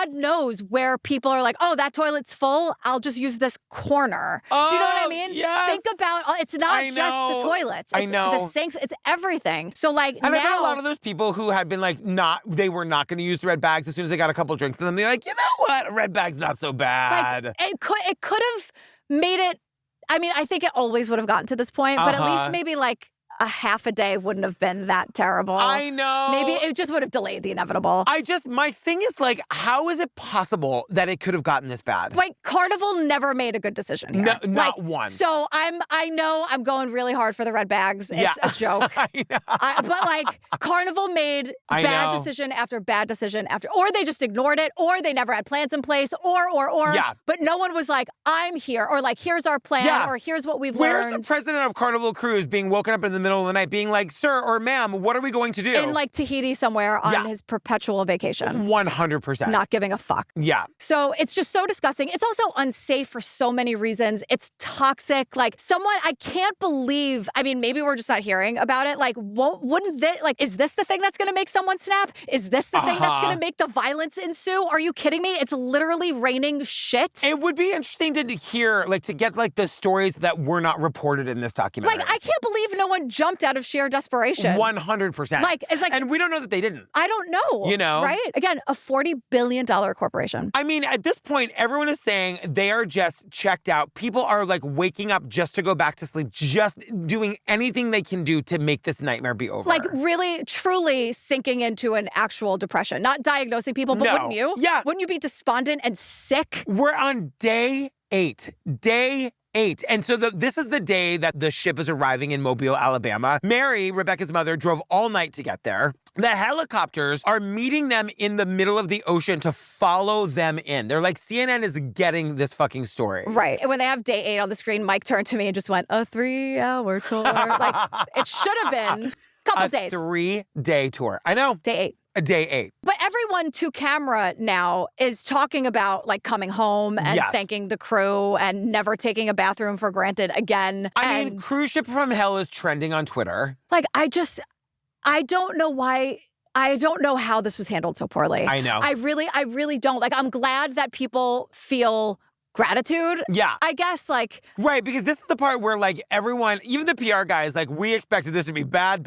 knows where people are like, oh, that toilet's full. I'll just use this corner. Do you know what I mean? Yes. Think about, it's not just the toilets. It's the sinks. It's everything. So like and now. I bet a lot of those people who had been like, they were not going to use the red bags as soon as they got a couple drinks. And then they're like, you know what? A red bag's not so bad. Like, it could have made it, I mean, I think it always would have gotten to this point, but at least maybe like a half a day wouldn't have been that terrible. I know. Maybe it just would have delayed the inevitable. My thing is like, how is it possible that it could have gotten this bad? Like, Carnival never made a good decision here. No, not like, one. So I know I'm going really hard for the red bags. It's a joke. I know. But like, Carnival made bad decision after bad decision after, or they just ignored it, or they never had plans in place, or. Yeah. But no one was like, I'm here, or like, here's our plan, or here's what we've learned. Where's the president of Carnival Cruise being woken up in the middle of the night being like, sir or ma'am, what are we going to do? In like Tahiti somewhere on his perpetual vacation. 100%. Not giving a fuck. Yeah. So it's just so disgusting. It's also unsafe for so many reasons. It's toxic. Like, I can't believe, I mean, maybe we're just not hearing about it. Like, wouldn't that, like, is this the thing that's going to make someone snap? Is this the thing that's going to make the violence ensue? Are you kidding me? It's literally raining shit. It would be interesting to hear, like, to get, like, the stories that were not reported in this documentary. Like, I can't believe no one jumped out of sheer desperation. 100%. Like, it's like, and we don't know that they didn't. I don't know. You know? Right? Again, a $40 billion corporation. I mean, at this point, everyone is saying they are just checked out. People are, like, waking up just to go back to sleep, just doing anything they can do to make this nightmare be over. Like, really, truly sinking into an actual depression. Not diagnosing people, but wouldn't you? Yeah. Wouldn't you be despondent and sick? We're on day 8. Day 8. And so this is the day that the ship is arriving in Mobile, Alabama. Mary, Rebecca's mother, drove all night to get there. The helicopters are meeting them in the middle of the ocean to follow them in. They're like, CNN is getting this fucking story. Right. And when they have day 8 on the screen, Mike turned to me and just went, a 3-hour tour. Like, it should have been a couple days. A 3-day tour. I know. Day 8. A day 8. But everyone to camera now is talking about like coming home and thanking the crew and never taking a bathroom for granted again. I mean, cruise ship from hell is trending on Twitter. Like, I don't know why. I don't know how this was handled so poorly. I know. I really don't. Like, I'm glad that people feel gratitude. Yeah. I guess, like... Right, because this is the part where, like, everyone, even the PR guys, like, we expected this to be bad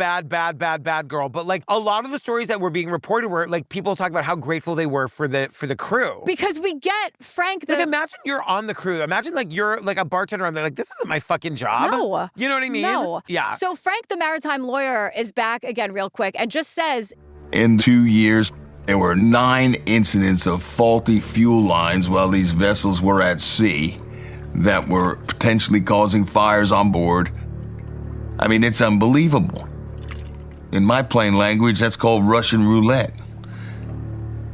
girl. But, like, a lot of the stories that were being reported were, like, people talking about how grateful they were for the crew. Because we get, Frank, like, imagine you're on the crew. Imagine, like, you're, like, a bartender and they're like, this isn't my fucking job. No. You know what I mean? No. Yeah. So Frank, the maritime lawyer, is back again real quick and just says... In 2 years... there were 9 incidents of faulty fuel lines while these vessels were at sea that were potentially causing fires on board. I mean, it's unbelievable. In my plain language, that's called Russian roulette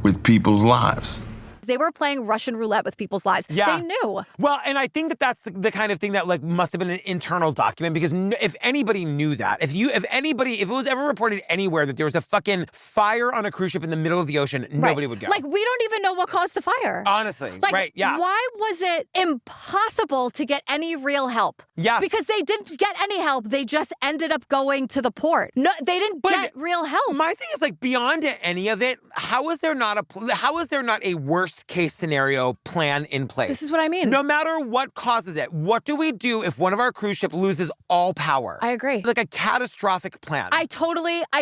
with people's lives. They were playing Russian roulette with people's lives. Yeah. They knew. Well, and I think that that's the kind of thing that like must have been an internal document because if anybody knew that, if it was ever reported anywhere that there was a fucking fire on a cruise ship in the middle of the ocean, nobody would go. Like, we don't even know what caused the fire. Honestly, like, right, yeah. Why was it impossible to get any real help? Yeah. Because they didn't get any help. They just ended up going to the port. No, they didn't get real help. My thing is like beyond any of it, how is there not a worst case scenario plan in place? This is what I mean. No matter what causes it, what do we do if one of our cruise ships loses all power? I agree. Like a catastrophic plan. I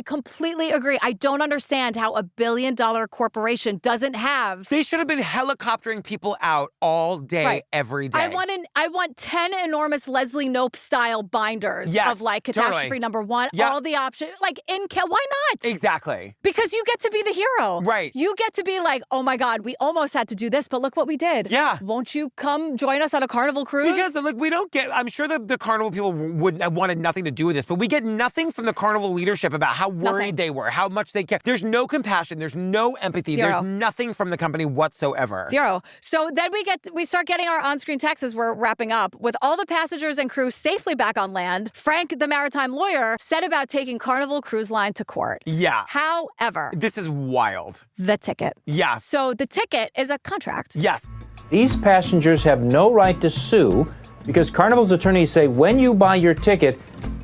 completely agree. I don't understand how $1 billion corporation doesn't have... They should have been helicoptering people out all day, every day. I want 10 enormous Leslie Knope style binders of like catastrophe number 1, all the options. Like, why not? Exactly. Because you get to be the hero. Right. You get to be like, oh my God, we almost had to do this, but look what we did. Yeah. Won't you come join us on a Carnival cruise? Because like we don't get, I'm sure the Carnival people would have wanted nothing to do with this, but we get nothing from the Carnival leadership about how worried they were, how much they cared. There's no compassion. There's no empathy. Zero. There's nothing from the company whatsoever. Zero. So then we start getting our on-screen texts as we're wrapping up. With all the passengers and crew safely back on land, Frank, the maritime lawyer, said about taking Carnival Cruise Line to court. Yeah. However. This is wild. The ticket. Yeah. So the ticket is a contract. Yes. These passengers have no right to sue because Carnival's attorneys say when you buy your ticket,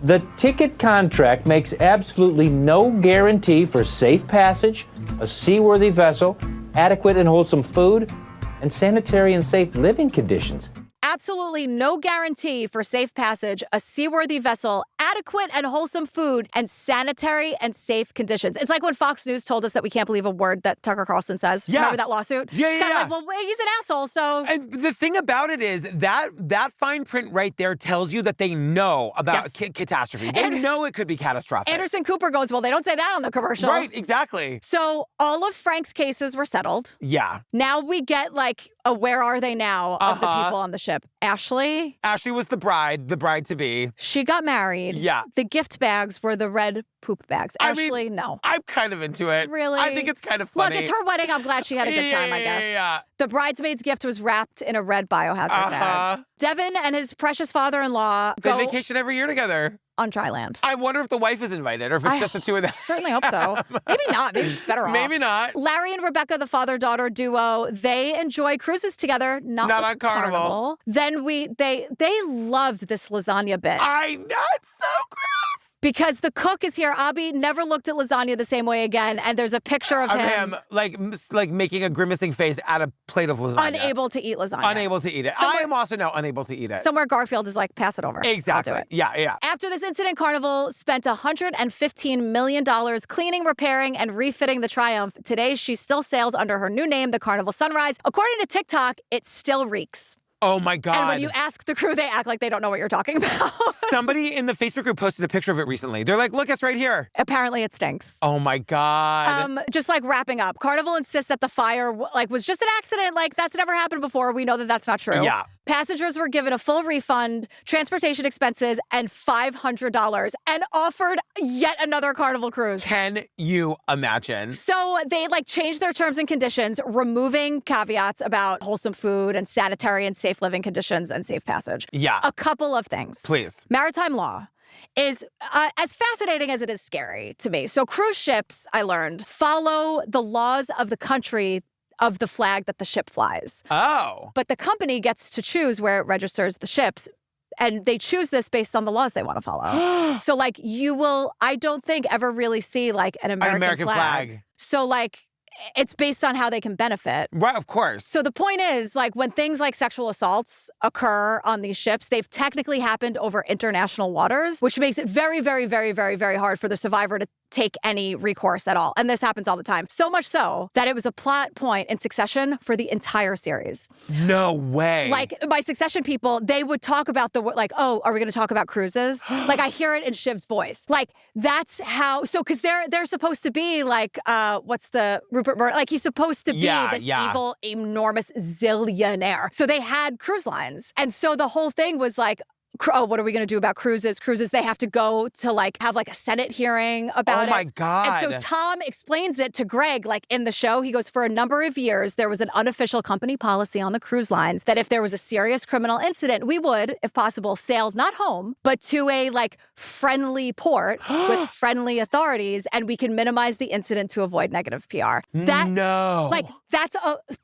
the ticket contract makes absolutely no guarantee for safe passage, a seaworthy vessel, adequate and wholesome food, and sanitary and safe living conditions. absolutely no guarantee for safe passage, a seaworthy vessel, adequate and wholesome food, and sanitary and safe conditions. It's like when Fox News told us that we can't believe a word that Tucker Carlson says. Yeah. Remember that lawsuit? Yeah, it's yeah, kind of like, well, he's an asshole, so... And the thing about it is that fine print right there tells you that they know about catastrophe. They know it could be catastrophic. Anderson Cooper goes, well, they don't say that on the commercial. Right, exactly. So all of Frank's cases were settled. Yeah. Now we get like a where are they now of the people on the ship. Ashley was the bride-to-be. She got married. Yeah. The gift bags were the red poop bags. Ashley, no. I'm kind of into it. Really? I think it's kind of funny. Look, it's her wedding. I'm glad she had a good time, I guess. Yeah. The bridesmaid's gift was wrapped in a red biohazard bag. Devin and his precious father-in-law They vacation every year together. On dry land. I wonder if the wife is invited or if it's just the two of them. Certainly hope so. Maybe not. Maybe she's better off. Maybe not. Larry and Rebecca, the father-daughter duo, they enjoy cruises together. Not on Carnival. Then they loved this lasagna bit. I know, it's so gross. Because the cook is here. Abby never looked at lasagna the same way again. And there's a picture of him like making a grimacing face at a plate of lasagna. Unable to eat lasagna. Unable to eat it. I am also now unable to eat it. Somewhere Garfield is like, pass it over. Exactly. I'll do it. Yeah. After this incident, Carnival spent $115 million cleaning, repairing, and refitting the Triumph. Today, she still sails under her new name, the Carnival Sunrise. According to TikTok, it still reeks. Oh my God. And when you ask the crew, they act like they don't know what you're talking about. Somebody in the Facebook group posted a picture of it recently. They're like, look, it's right here. Apparently it stinks. Oh my God. Just like wrapping up, Carnival insists that the fire was just an accident. Like that's never happened before. We know that that's not true. Yeah. Passengers were given a full refund, transportation expenses, and $500 and offered yet another Carnival cruise. Can you imagine? So they changed their terms and conditions, removing caveats about wholesome food and sanitary and safe living conditions and safe passage. Yeah. A couple of things. Please. Maritime law is as fascinating as it is scary to me. So cruise ships, I learned, follow the laws of the country of the flag that the ship flies. Oh. But the company gets to choose where it registers the ships. And they choose this based on the laws they want to follow. So you will, I don't think, ever really see an American flag. So it's based on how they can benefit. Right, of course. So the point is, when things like sexual assaults occur on these ships, they've technically happened over international waters, which makes it very, very, very, very, very hard for the survivor to take any recourse at all. And this happens all the time. So much so that it was a plot point in Succession for the entire series. No way. By Succession people, they would talk about oh, are we going to talk about cruises? I hear it in Shiv's voice. That's how, because they're supposed to be what's the Rupert Murdoch? He's supposed to be this evil, enormous zillionaire. So they had cruise lines. And so the whole thing was what are we going to do about cruises? Cruises, they have to go to have a Senate hearing about it. Oh my God. And so Tom explains it to Greg, in the show. He goes, for a number of years, there was an unofficial company policy on the cruise lines that if there was a serious criminal incident, we would, if possible, sail not home, but to a friendly port with friendly authorities, and we can minimize the incident to avoid negative PR. That's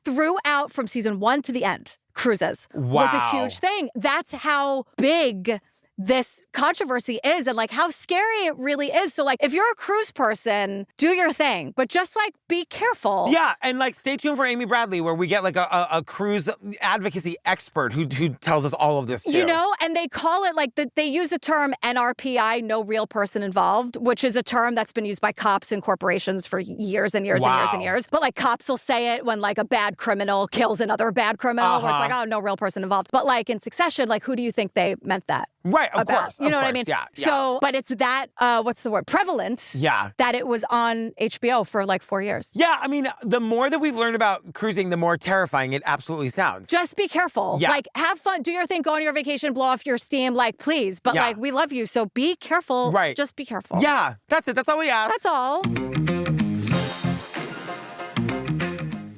throughout from season 1 to the end. Cruises was a huge thing. That's how big this controversy is and how scary it really is. So if you're a cruise person, do your thing, but just be careful. Yeah, and stay tuned for Amy Bradley, where we get a cruise advocacy expert who tells us all of this too. And they call it they use the term NRPI, no real person involved, which is a term that's been used by cops and corporations for years and years and years and years. But cops will say it when a bad criminal kills another bad criminal, where it's oh, no real person involved. But in Succession, who do you think they meant that? Right, of course. You know what I mean? Yeah. So, but it's that, what's the word? Prevalent. Yeah. That it was on HBO for 4 years. Yeah, I mean, the more that we've learned about cruising, the more terrifying it absolutely sounds. Just be careful. Yeah. Have fun, do your thing, go on your vacation, blow off your steam, please. But we love you, so be careful. Right. Just be careful. Yeah, that's it. That's all we ask. That's all.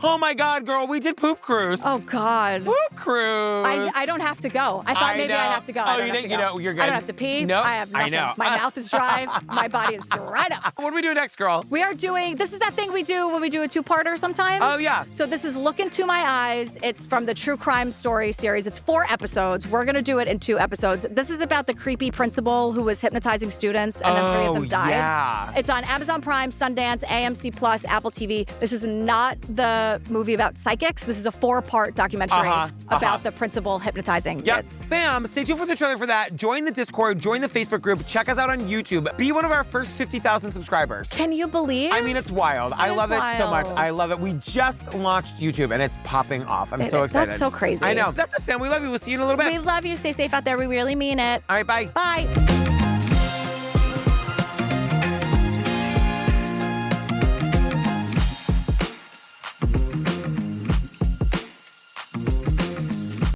Oh my God, girl, we did Poop Cruise. Oh God. Poop Cruise. I don't have to go. I thought maybe I'd have to go. Oh, you think you're good? I don't have to pee. No, I have nothing. I know. My mouth is dry. My body is dried up. What do we do next, girl? We are doing, this is that thing we do when we do a two-parter sometimes. Oh, yeah. So this is Look Into My Eyes. It's from the True Crime Story series. It's 4 episodes. We're going to do it in 2 episodes. This is about the creepy principal who was hypnotizing students and then 3 of them died. Yeah. It's on Amazon Prime, Sundance, AMC Plus, Apple TV. This is not the the movie about psychics. This is a 4-part documentary about the principal hypnotizing kids. Fam, stay tuned for the trailer for that. Join the Discord, join the Facebook group, check us out on YouTube. Be one of our first 50,000 subscribers. Can you believe? I mean, it's wild. I love it so much. I love it. We just launched YouTube and it's popping off. I'm so excited. That's so crazy. I know. That's it, fam. We love you. We'll see you in a little bit. We love you. Stay safe out there. We really mean it. All right, bye. Bye.